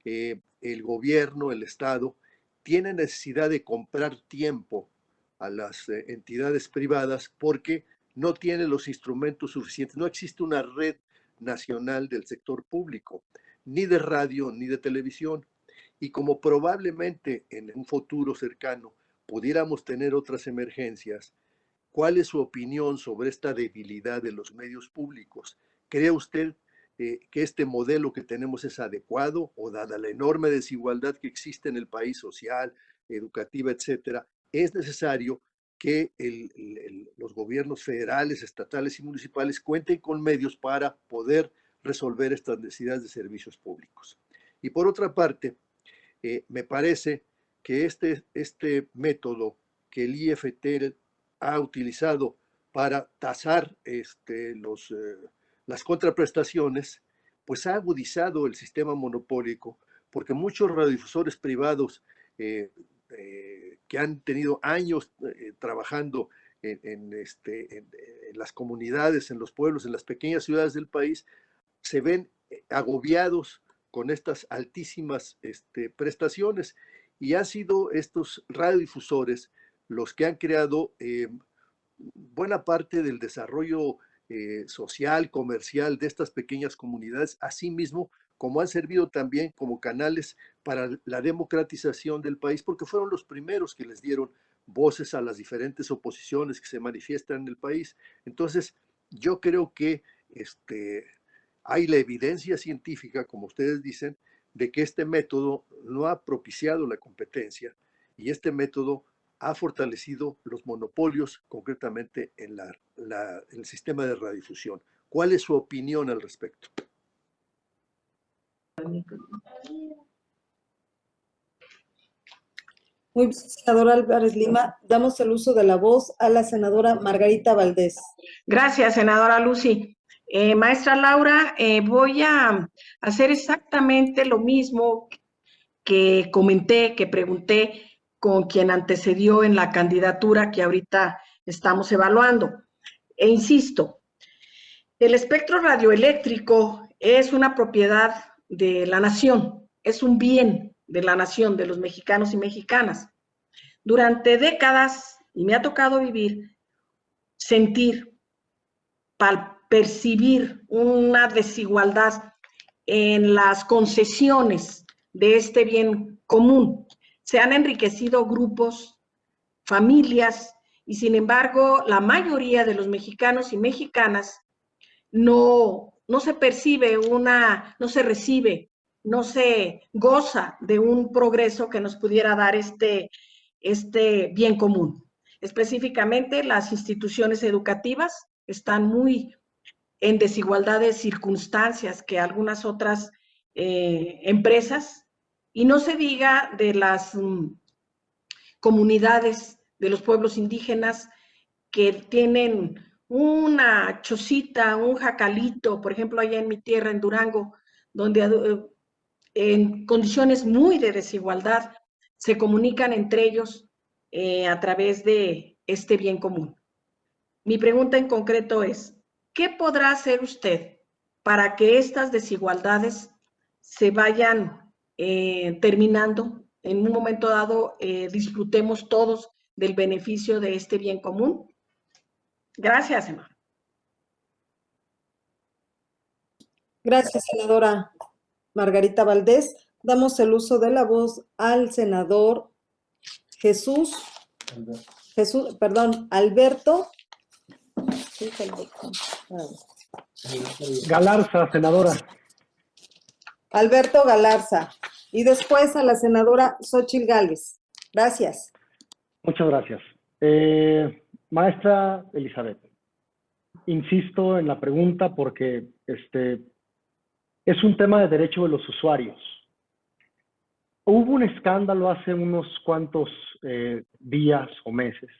el gobierno, el Estado, tiene necesidad de comprar tiempo a las entidades privadas porque no tiene los instrumentos suficientes. No existe una red nacional del sector público, ni de radio ni de televisión. Y como probablemente en un futuro cercano pudiéramos tener otras emergencias, ¿cuál es su opinión sobre esta debilidad de los medios públicos? ¿Cree usted que este modelo que tenemos es adecuado o dada la enorme desigualdad que existe en el país social, educativa, etcétera, es necesario que los gobiernos federales, estatales y municipales cuenten con medios para poder resolver estas necesidades de servicios públicos? Y por otra parte, me parece que este método que el IFT ha utilizado para tasar las contraprestaciones, pues ha agudizado el sistema monopólico, porque muchos radiodifusores privados que han tenido años trabajando en las comunidades, en los pueblos, en las pequeñas ciudades del país, se ven agobiados con estas altísimas prestaciones, y han sido estos radiodifusores los que han creado buena parte del desarrollo social, comercial de estas pequeñas comunidades, asimismo como han servido también como canales para la democratización del país, porque fueron los primeros que les dieron voces a las diferentes oposiciones que se manifiestan en el país. Entonces, yo creo que hay la evidencia científica, como ustedes dicen, de que este método no ha propiciado la competencia y este método ha fortalecido los monopolios, concretamente en el sistema de radiodifusión. ¿Cuál es su opinión al respecto? Muy bien, senadora Álvarez Lima. Damos el uso de la voz a la senadora Margarita Valdés. Gracias, senadora Lucy. Maestra Laura, voy a hacer exactamente lo mismo que comenté, que pregunté con quien antecedió en la candidatura que ahorita estamos evaluando. E insisto, el espectro radioeléctrico es una propiedad de la nación, es un bien de la nación, de los mexicanos y mexicanas. Durante décadas, y me ha tocado vivir, sentir, percibir una desigualdad en las concesiones de este bien común. Se han enriquecido grupos, familias, y sin embargo, la mayoría de los mexicanos y mexicanas no se percibe no se recibe, no se goza de un progreso que nos pudiera dar este bien común. Específicamente, las instituciones educativas están muy en desigualdad de circunstancias que algunas otras empresas, y no se diga de las comunidades de los pueblos indígenas que tienen una chocita, un jacalito, por ejemplo, allá en mi tierra, en Durango, donde en condiciones muy de desigualdad se comunican entre ellos a través de este bien común. Mi pregunta en concreto es, ¿qué podrá hacer usted para que estas desigualdades se vayan terminando? En un momento dado disfrutemos todos del beneficio de este bien común. Gracias, Emma. Gracias, senadora Margarita Valdés. Damos el uso de la voz al senador Alberto Galarza, senadora. Alberto Galarza. Y después a la senadora Xóchitl Gálvez. Gracias. Muchas gracias. Maestra Elizabeth, insisto en la pregunta porque es un tema de derecho de los usuarios. Hubo un escándalo hace unos cuantos días o meses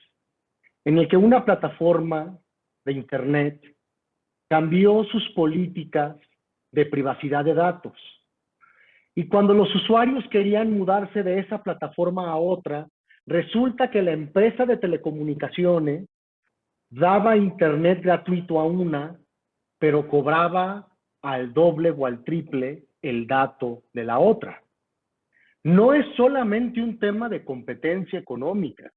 en el que una plataforma de Internet cambió sus políticas de privacidad de datos. Y cuando los usuarios querían mudarse de esa plataforma a otra, resulta que la empresa de telecomunicaciones daba Internet gratuito a una, pero cobraba al doble o al triple el dato de la otra. No es solamente un tema de competencia económica,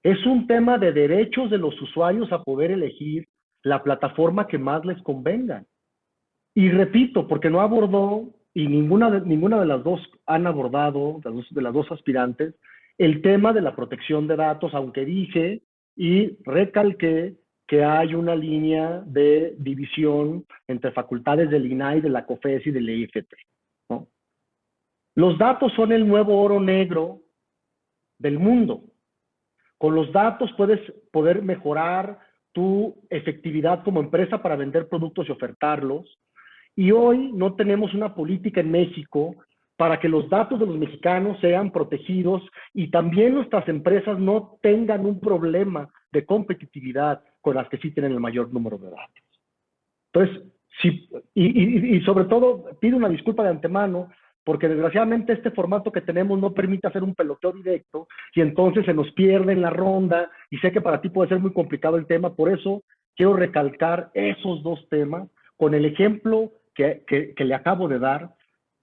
es un tema de derechos de los usuarios a poder elegir la plataforma que más les convenga. Y repito, porque no abordó, y ninguna de las dos han abordado, de las dos aspirantes, el tema de la protección de datos, aunque dije y recalqué que hay una línea de división entre facultades del INAI, de la COFES y del IFT, ¿no? Los datos son el nuevo oro negro del mundo. Con los datos puedes poder mejorar tu efectividad como empresa para vender productos y ofertarlos. Y hoy no tenemos una política en México para que los datos de los mexicanos sean protegidos y también nuestras empresas no tengan un problema de competitividad con las que sí tienen el mayor número de datos. Entonces, y sobre todo, pido una disculpa de antemano, porque desgraciadamente este formato que tenemos no permite hacer un peloteo directo y entonces se nos pierde en la ronda, y sé que para ti puede ser muy complicado el tema, por eso quiero recalcar esos dos temas con el ejemplo que le acabo de dar,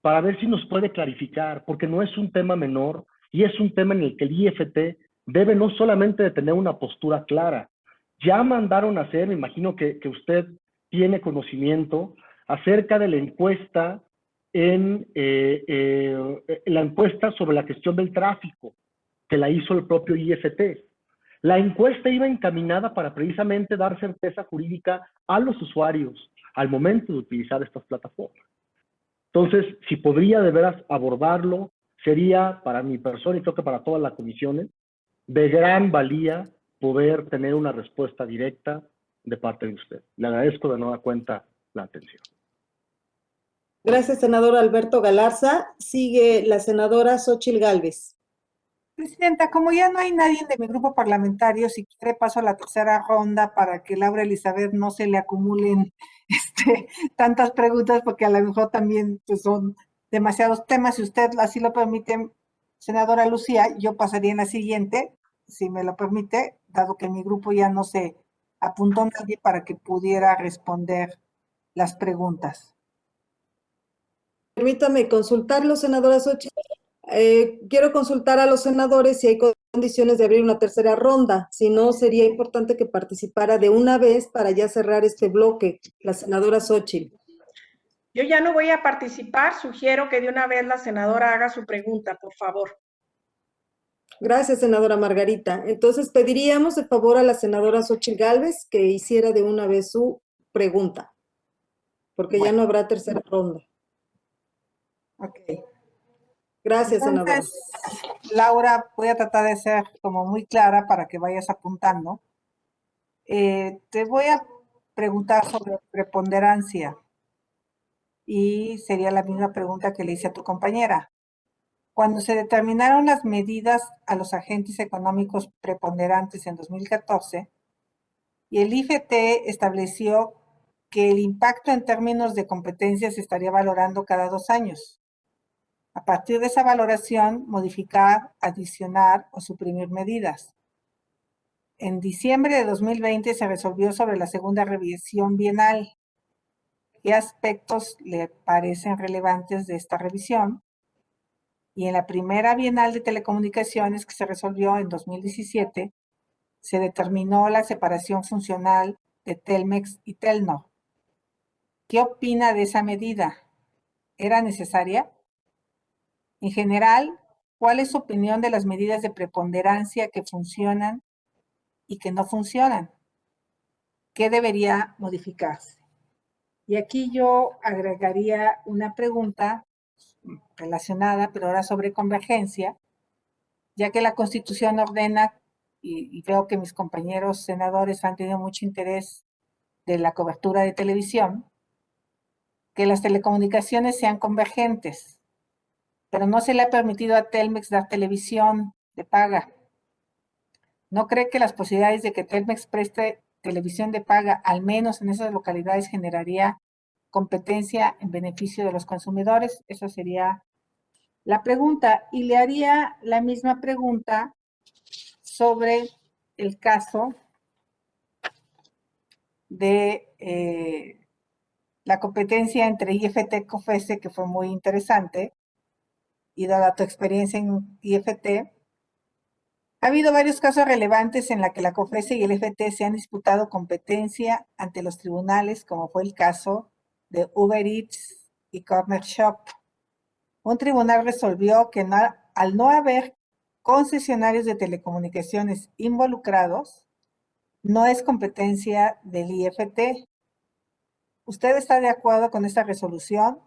para ver si nos puede clarificar, porque no es un tema menor y es un tema en el que el IFT debe no solamente de tener una postura clara. Ya mandaron a hacer, me imagino que usted tiene conocimiento acerca de la encuesta la encuesta sobre la gestión del tráfico que la hizo el propio IFT. La encuesta iba encaminada para precisamente dar certeza jurídica a los usuarios al momento de utilizar estas plataformas. Entonces, si podría de veras abordarlo, sería para mi persona y creo que para todas las comisiones de gran valía poder tener una respuesta directa de parte de usted. Le agradezco de nueva cuenta la atención. Gracias, senador Alberto Galarza. Sigue la senadora Xóchitl Gálvez. Presidenta, como ya no hay nadie de mi grupo parlamentario, si quiere paso a la tercera ronda para que Laura Elizabeth no se le acumulen tantas preguntas, porque a lo mejor también pues, son demasiados temas. Si usted así lo permite, senadora Lucía, yo pasaría en la siguiente, si me lo permite, dado que mi grupo ya no se apuntó nadie para que pudiera responder las preguntas. Permítame consultarlo, senadora Xóchitl. Quiero consultar a los senadores si hay condiciones de abrir una tercera ronda. Si no, sería importante que participara de una vez para ya cerrar este bloque. La senadora Xóchitl. Yo ya no voy a participar. Sugiero que de una vez la senadora haga su pregunta, por favor. Gracias, senadora Margarita. Entonces, pediríamos de favor a la senadora Xóchitl Gálvez que hiciera de una vez su pregunta, porque ya no habrá tercera ronda. Ok. Gracias, senadora. Entonces, Laura, voy a tratar de ser como muy clara para que vayas apuntando. Te voy a preguntar sobre preponderancia y sería la misma pregunta que le hice a tu compañera. Cuando se determinaron las medidas a los agentes económicos preponderantes en 2014, y el IFT estableció que el impacto en términos de competencia se estaría valorando cada 2 años. A partir de esa valoración, modificar, adicionar o suprimir medidas. En diciembre de 2020 se resolvió sobre la segunda revisión bienal. ¿Qué aspectos le parecen relevantes de esta revisión? Y en la primera bienal de telecomunicaciones que se resolvió en 2017, se determinó la separación funcional de Telmex y Telnor. ¿Qué opina de esa medida? ¿Era necesaria? En general, ¿cuál es su opinión de las medidas de preponderancia que funcionan y que no funcionan? ¿Qué debería modificarse? Y aquí yo agregaría una pregunta relacionada, pero ahora sobre convergencia, ya que la Constitución ordena, y veo que mis compañeros senadores han tenido mucho interés de la cobertura de televisión, que las telecomunicaciones sean convergentes, pero no se le ha permitido a Telmex dar televisión de paga. ¿No cree que las posibilidades de que Telmex preste televisión de paga, al menos en esas localidades, generaría competencia en beneficio de los consumidores? Esa sería la pregunta. Y le haría la misma pregunta sobre el caso de la competencia entre IFT y COFESE, que fue muy interesante, y dada tu experiencia en IFT, ha habido varios casos relevantes en la que la COFESE y el IFT se han disputado competencia ante los tribunales, como fue el caso de Uber Eats y Corner Shop. Un tribunal resolvió que al no haber concesionarios de telecomunicaciones involucrados, no es competencia del IFT. ¿Usted está de acuerdo con esta resolución?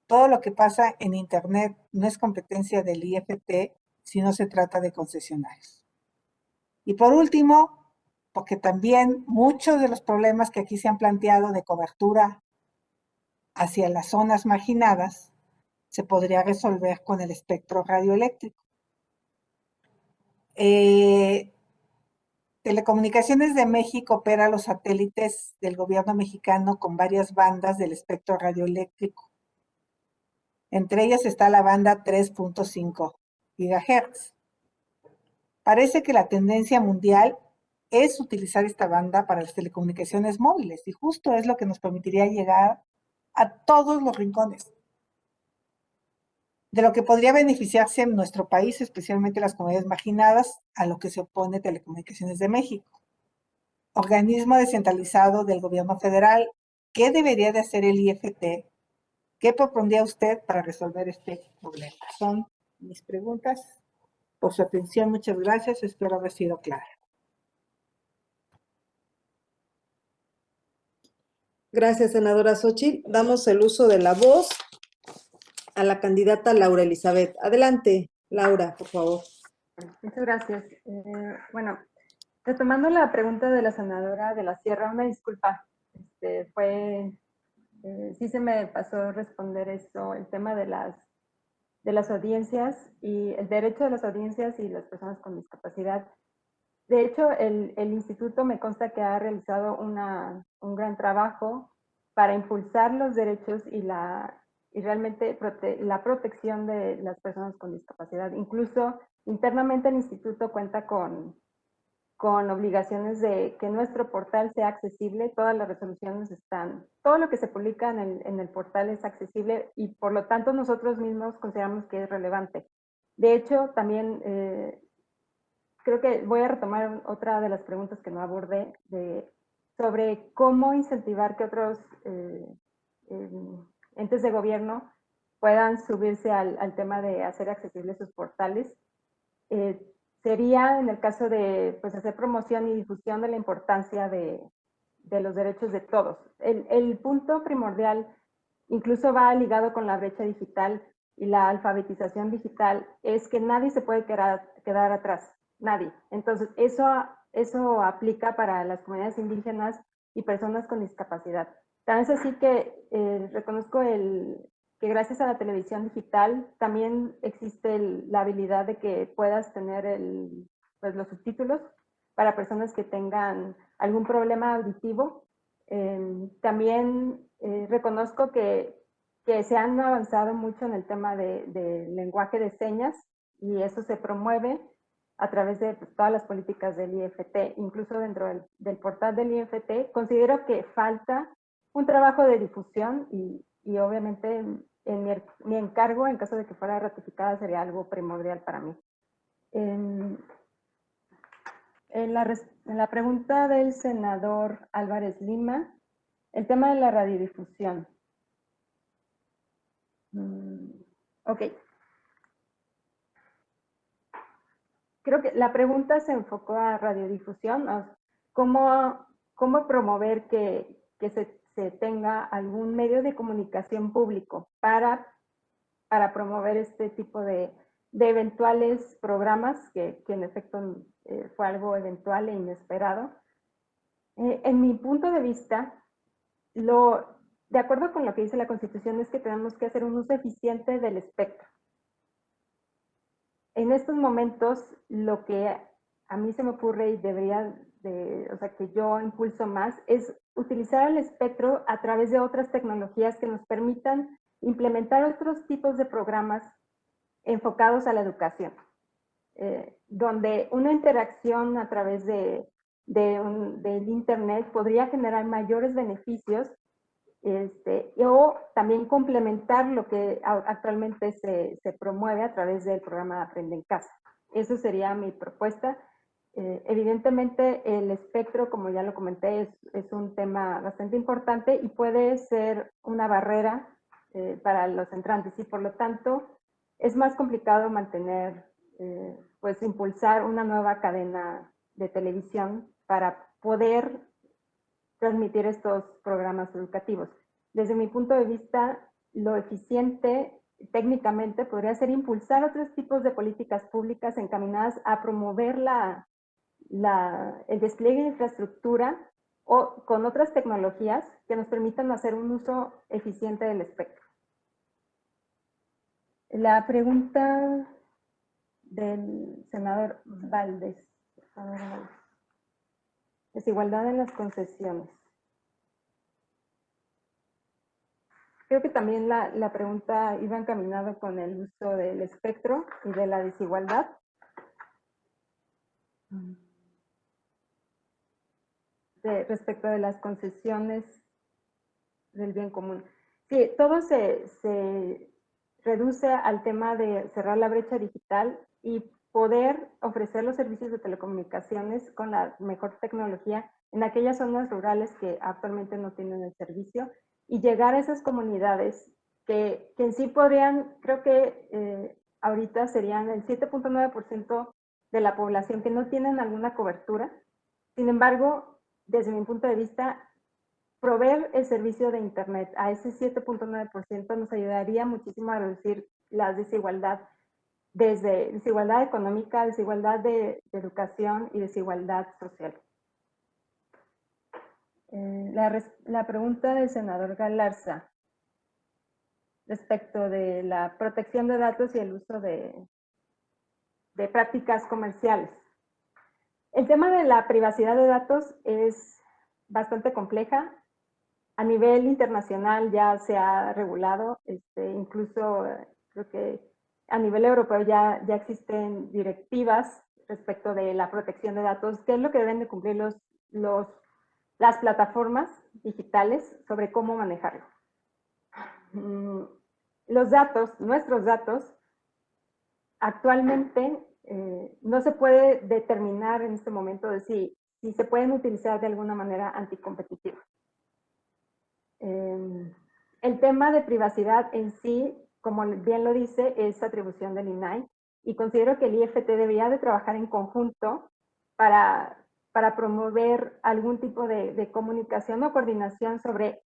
Todo lo que pasa en Internet no es competencia del IFT si no se trata de concesionarios. Y por último, porque también muchos de los problemas que aquí se han planteado de cobertura hacia las zonas marginadas se podría resolver con el espectro radioeléctrico. Telecomunicaciones de México opera los satélites del gobierno mexicano con varias bandas del espectro radioeléctrico. Entre ellas está la banda 3.5 GHz. Parece que la tendencia mundial es utilizar esta banda para las telecomunicaciones móviles y justo es lo que nos permitiría llegar a todos los rincones. De lo que podría beneficiarse en nuestro país, especialmente las comunidades marginadas, a lo que se opone Telecomunicaciones de México. Organismo descentralizado del gobierno federal, ¿qué debería de hacer el IFT? ¿Qué propondría usted para resolver este problema? Son mis preguntas. Por su atención, muchas gracias. Espero haber sido clara. Gracias, senadora Xochitl. Damos el uso de la voz a la candidata Laura Elizabeth. Adelante, Laura, por favor. Muchas gracias. Bueno, retomando la pregunta de la senadora de la Sierra, una disculpa. Sí se me pasó responder eso, el tema de las audiencias y el derecho de las audiencias y las personas con discapacidad. De hecho, el instituto me consta que ha realizado un gran trabajo para impulsar los derechos y realmente la protección de las personas con discapacidad. Incluso internamente el instituto cuenta con obligaciones de que nuestro portal sea accesible, todas las resoluciones están, todo lo que se publica en el portal es accesible y por lo tanto nosotros mismos consideramos que es relevante. De hecho, también creo que voy a retomar otra de las preguntas que no abordé sobre cómo incentivar que otros entes de gobierno puedan subirse al tema de hacer accesibles sus portales. Sería en el caso de pues, hacer promoción y difusión de la importancia de los derechos de todos. El punto primordial incluso va ligado con la brecha digital y la alfabetización digital, es que nadie se puede quedar atrás, nadie. Entonces, eso aplica para las comunidades indígenas y personas con discapacidad. Tan es así que reconozco que gracias a la televisión digital también existe la habilidad de que puedas tener pues, los subtítulos para personas que tengan algún problema auditivo. También reconozco que se han avanzado mucho en el tema de lenguaje de señas y eso se promueve a través de pues, todas las políticas del IFT, incluso dentro del portal del IFT. Considero que falta un trabajo de difusión y obviamente en mi encargo, en caso de que fuera ratificada, sería algo primordial para mí. En la pregunta del senador Álvarez Lima, el tema de la radiodifusión. Ok. Creo que la pregunta se enfocó a radiodifusión, cómo promover que se tenga algún medio de comunicación público para promover este tipo de eventuales programas, que en efecto fue algo eventual e inesperado. En mi punto de vista, de acuerdo con lo que dice la Constitución, es que tenemos que hacer un uso eficiente del espectro. En estos momentos, lo que a mí se me ocurre y que yo impulso más, es utilizar el espectro a través de otras tecnologías que nos permitan implementar otros tipos de programas enfocados a la educación, donde una interacción a través del Internet podría generar mayores beneficios o también complementar lo que actualmente se promueve a través del programa Aprende en Casa. Eso sería mi propuesta. Evidentemente, el espectro, como ya lo comenté, es un tema bastante importante y puede ser una barrera para los entrantes y por lo tanto es más complicado impulsar una nueva cadena de televisión para poder transmitir estos programas educativos. Desde mi punto de vista, lo eficiente técnicamente podría ser impulsar otros tipos de políticas públicas encaminadas a promover el despliegue de infraestructura o con otras tecnologías que nos permitan hacer un uso eficiente del espectro. La pregunta del senador Valdés. Desigualdad en las concesiones. Creo que también la pregunta iba encaminada con el uso del espectro y de la desigualdad. Respecto de las concesiones del bien común. Sí, todo se reduce al tema de cerrar la brecha digital y poder ofrecer los servicios de telecomunicaciones con la mejor tecnología en aquellas zonas rurales que actualmente no tienen el servicio y llegar a esas comunidades que en sí podrían, creo que ahorita serían el 7.9% de la población que no tienen alguna cobertura. Sin embargo, desde mi punto de vista, proveer el servicio de Internet a ese 7.9% nos ayudaría muchísimo a reducir la desigualdad, desde desigualdad económica, desigualdad de educación y desigualdad social. La pregunta del senador Galarza respecto de la protección de datos y el uso de prácticas comerciales. El tema de la privacidad de datos es bastante compleja. A nivel internacional ya se ha regulado, incluso creo que a nivel europeo ya existen directivas respecto de la protección de datos, qué es lo que deben de cumplir las plataformas digitales sobre cómo manejarlo. Los datos, nuestros datos, actualmente no se puede determinar en este momento de si se pueden utilizar de alguna manera anticompetitiva. El tema de privacidad en sí, como bien lo dice, es atribución del INAI y considero que el IFT debería de trabajar en conjunto para promover algún tipo de comunicación o coordinación sobre,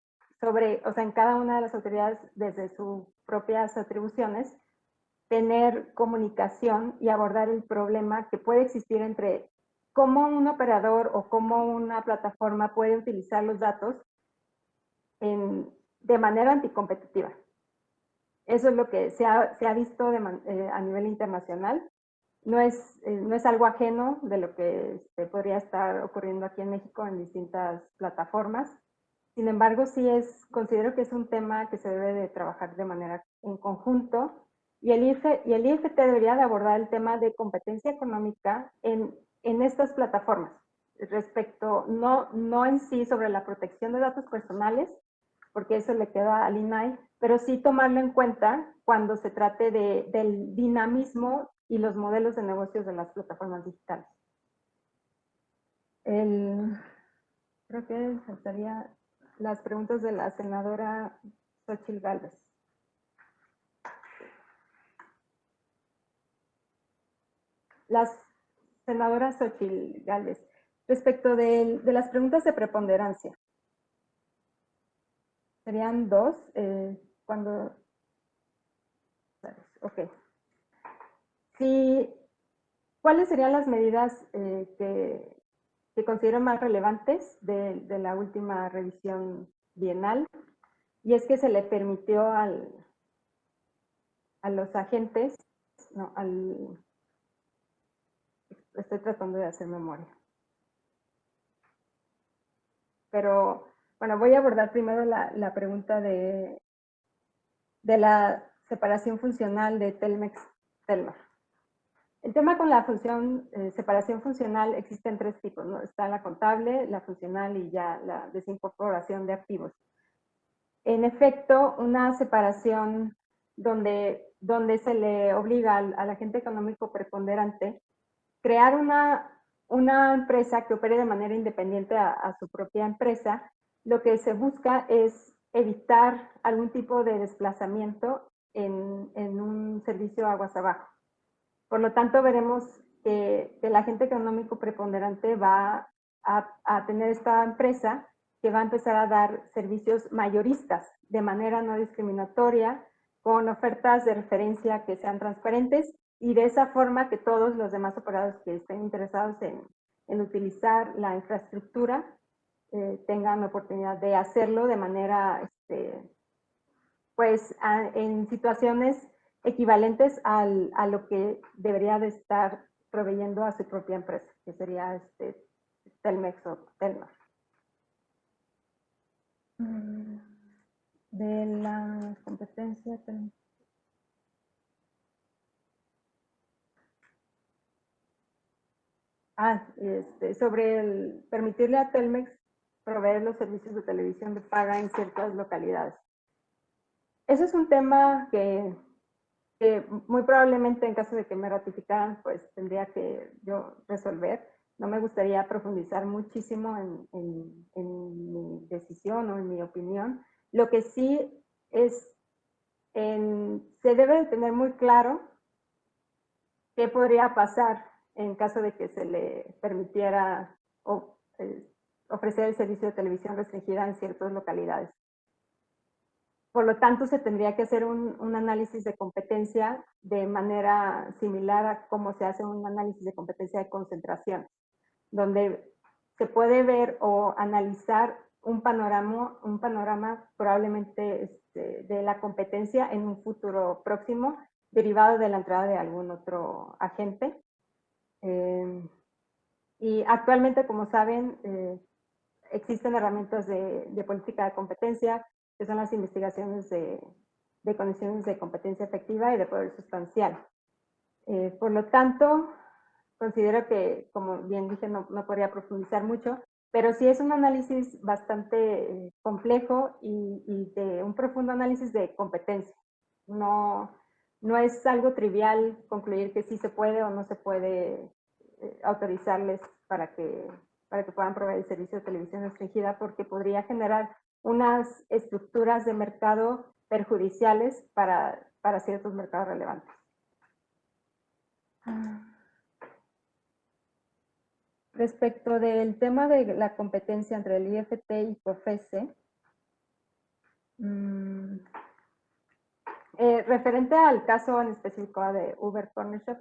o sea, en cada una de las autoridades desde sus propias atribuciones, tener comunicación y abordar el problema que puede existir entre cómo un operador o cómo una plataforma puede utilizar los datos de manera anticompetitiva. Eso es lo que se ha visto a nivel internacional. No es algo ajeno de lo que podría estar ocurriendo aquí en México en distintas plataformas. Sin embargo, considero que es un tema que se debe de trabajar de manera en conjunto y el IFT debería de abordar el tema de competencia económica en estas plataformas respecto, no en sí sobre la protección de datos personales, porque eso le queda al INAI, pero sí tomarlo en cuenta cuando se trate del dinamismo y los modelos de negocios de las plataformas digitales. Creo que faltaría las preguntas de la senadora Xochitl Gálvez. La senadora Xochitl Gálvez, respecto de las preguntas de preponderancia. Serían dos, ok. ¿Cuáles serían las medidas que considero más relevantes de la última revisión bienal? Y es que se le permitió a los agentes, estoy tratando de hacer memoria. Pero, bueno, voy a abordar primero la pregunta de la separación funcional de Telmex-Telmar. El tema con la separación funcional existen tres tipos, ¿no? Está la contable, la funcional y ya la desincorporación de activos. En efecto, una separación donde se le obliga al agente económico preponderante crear una empresa que opere de manera independiente a su propia empresa, lo que se busca es evitar algún tipo de desplazamiento en un servicio aguas abajo. Por lo tanto, veremos que el agente económico preponderante va a tener esta empresa que va a empezar a dar servicios mayoristas de manera no discriminatoria, con ofertas de referencia que sean transparentes y de esa forma que todos los demás operadores que estén interesados en utilizar la infraestructura tengan la oportunidad de hacerlo de manera, pues, en situaciones equivalentes a lo que debería de estar proveyendo a su propia empresa, que sería Telmex o Telmar. De la competencia, sobre permitirle a Telmex proveer los servicios de televisión de paga en ciertas localidades. Ese es un tema que muy probablemente en caso de que me ratificaran, pues tendría que yo resolver. no me gustaría profundizar muchísimo en mi decisión o en mi opinión. Lo que sí es, se debe de tener muy claro qué podría pasar en caso de que se le permitiera ofrecer el servicio de televisión restringida en ciertas localidades. Por lo tanto, se tendría que hacer un análisis de competencia de manera similar a cómo se hace un análisis de competencia de concentración, donde se puede ver o analizar un panorama probablemente de la competencia en un futuro próximo, derivado de la entrada de algún otro agente. Y actualmente, como saben, existen herramientas de política de competencia, que son las investigaciones de condiciones de competencia efectiva y de poder sustancial. Por lo tanto, considero que, como bien dije, no podría profundizar mucho, pero sí es un análisis bastante complejo y de un profundo análisis de competencia. No es algo trivial concluir que sí se puede o no se puede autorizarles para que puedan proveer el servicio de televisión restringida, porque podría generar unas estructuras de mercado perjudiciales para ciertos mercados relevantes. Respecto del tema de la competencia entre el IFT y COFECE, referente al caso en específico de Uber Cornershop,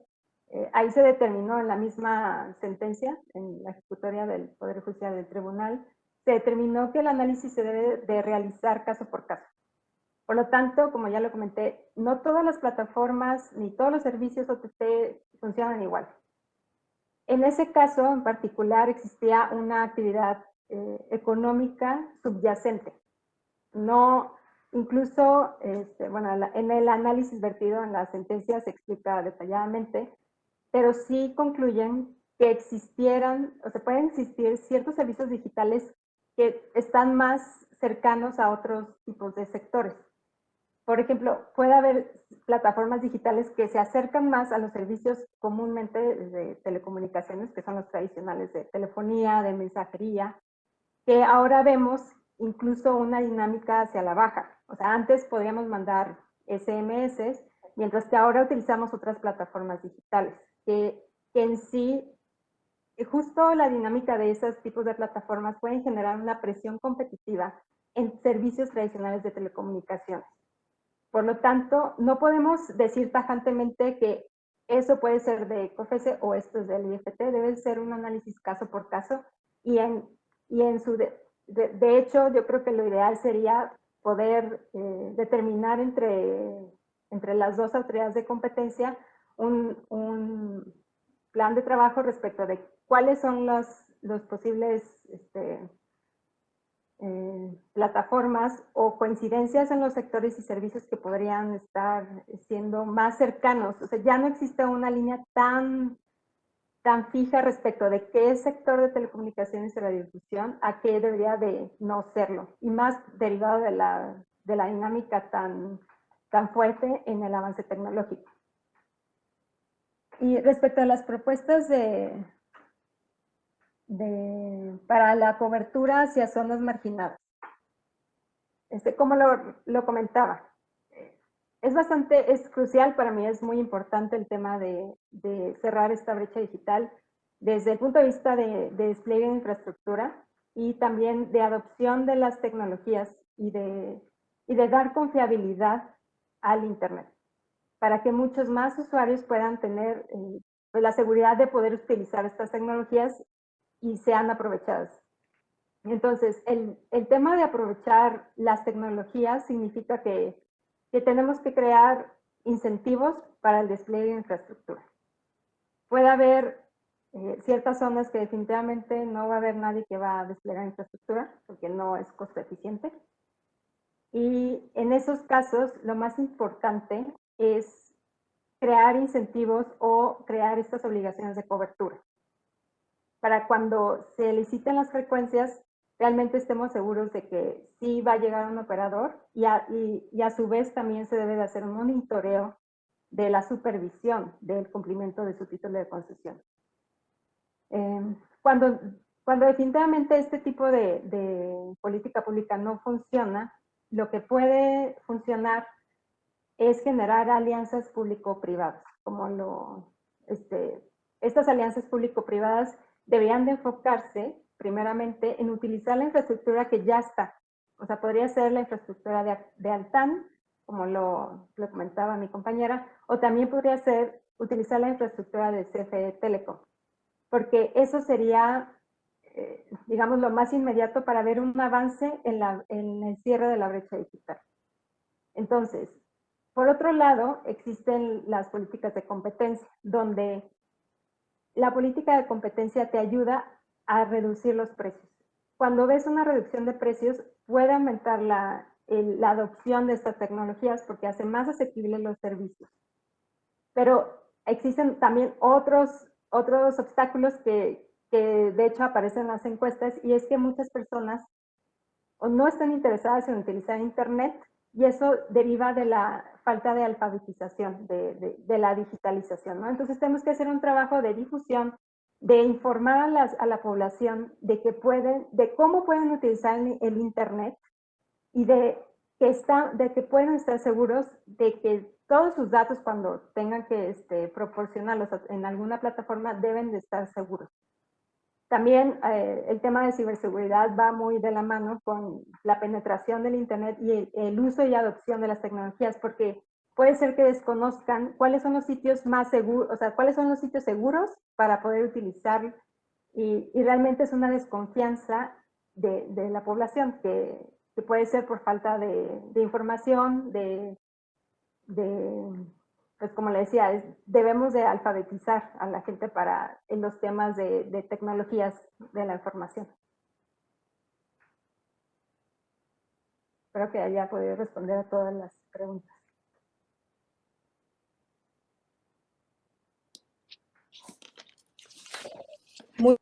ahí se determinó en la misma sentencia, en la ejecutoria del Poder Judicial del Tribunal, se determinó que el análisis se debe de realizar caso por caso. Por lo tanto, como ya lo comenté, no todas las plataformas ni todos los servicios OTT funcionan igual. En ese caso, en particular, existía una actividad económica subyacente. Incluso, en el análisis vertido en la sentencia se explica detalladamente, pero sí concluyen que pueden existir ciertos servicios digitales que están más cercanos a otros tipos de sectores. Por ejemplo, puede haber plataformas digitales que se acercan más a los servicios comúnmente de telecomunicaciones, que son los tradicionales de telefonía, de mensajería, que ahora vemos incluso una dinámica hacia la baja. O sea, antes podíamos mandar SMS, mientras que ahora utilizamos otras plataformas digitales, que en sí, justo la dinámica de esos tipos de plataformas pueden generar una presión competitiva en servicios tradicionales de telecomunicaciones. Por lo tanto, no podemos decir tajantemente que eso puede ser de COFECE o esto es del IFT, debe ser un análisis caso por caso y de hecho, yo creo que lo ideal sería poder determinar entre las dos autoridades de competencia un plan de trabajo respecto de cuáles son los posibles plataformas o coincidencias en los sectores y servicios que podrían estar siendo más cercanos. O sea, ya no existe una línea tan fija respecto de qué sector de telecomunicaciones y radiodifusión a qué debería de no serlo, y más derivado de la dinámica tan fuerte en el avance tecnológico. Y respecto a las propuestas para la cobertura hacia zonas marginadas, como lo comentaba, es crucial para mí, es muy importante el tema de cerrar esta brecha digital desde el punto de vista de despliegue de infraestructura y también de adopción de las tecnologías y de dar confiabilidad al Internet, para que muchos más usuarios puedan tener la seguridad de poder utilizar estas tecnologías y sean aprovechadas. Entonces, el tema de aprovechar las tecnologías significa que tenemos que crear incentivos para el despliegue de infraestructura. Puede haber ciertas zonas que definitivamente no va a haber nadie que va a desplegar infraestructura porque no es costo eficiente. Y en esos casos, lo más importante es crear incentivos o crear estas obligaciones de cobertura, para cuando se liciten las frecuencias, realmente estemos seguros de que sí va a llegar un operador y a su vez también se debe de hacer un monitoreo de la supervisión del cumplimiento de su título de concesión. Cuando definitivamente este tipo de política pública no funciona, lo que puede funcionar es generar alianzas público-privadas, estas alianzas público-privadas deberían de enfocarse primeramente en utilizar la infraestructura que ya está. O sea, podría ser la infraestructura de Altán, como lo comentaba mi compañera, o también podría ser utilizar la infraestructura de CFE Telecom, porque eso sería, digamos, lo más inmediato para ver un avance en el cierre de la brecha digital. Entonces, por otro lado, existen las políticas de competencia, donde la política de competencia te ayuda a reducir los precios. Cuando ves una reducción de precios, puede aumentar la adopción de estas tecnologías porque hace más asequibles los servicios. Pero existen también otros obstáculos que de hecho aparecen en las encuestas, y es que muchas personas o no están interesadas en utilizar Internet, y eso deriva de la falta de alfabetización, de la digitalización, ¿no? Entonces tenemos que hacer un trabajo de difusión, de informar a la población de cómo pueden utilizar el Internet, y de que pueden estar seguros de que todos sus datos, cuando tengan que proporcionarlos en alguna plataforma, deben de estar seguros. También el tema de ciberseguridad va muy de la mano con la penetración del Internet y el uso y adopción de las tecnologías, porque puede ser que desconozcan cuáles son los sitios más seguros, o sea, cuáles son los sitios seguros para poder utilizar, y realmente es una desconfianza de la población que puede ser por falta de información, pues como le decía, debemos de alfabetizar a la gente en los temas de tecnologías de la información. Espero que haya podido responder a todas las preguntas. Muy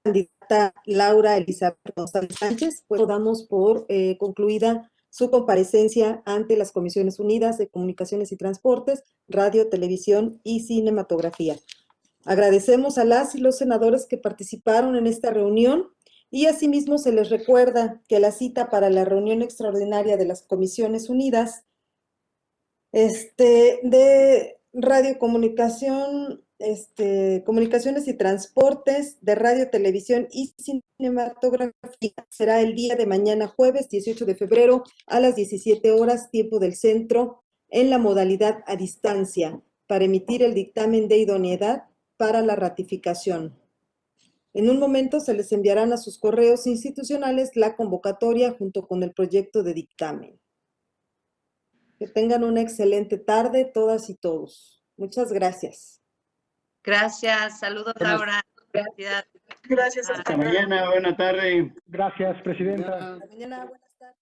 candidata Laura Elizabeth González Sánchez, pues damos por concluida su comparecencia ante las Comisiones Unidas de Comunicaciones y Transportes, Radio, Televisión y Cinematografía. Agradecemos a las y los senadores que participaron en esta reunión, y asimismo se les recuerda que la cita para la reunión extraordinaria de las Comisiones Unidas de radiocomunicación, comunicaciones y transportes, de radio, televisión y cinematografía será el día de mañana, jueves 18 de febrero a las 17 horas, tiempo del centro, en la modalidad a distancia, para emitir el dictamen de idoneidad para la ratificación. En un momento se les enviarán a sus correos institucionales la convocatoria junto con el proyecto de dictamen. Que tengan una excelente tarde todas y todos. Muchas gracias. Gracias, saludos Laura. Gracias. Gracias. Hasta mañana, buena tarde. Gracias, presidenta. Hasta mañana, buenas tardes.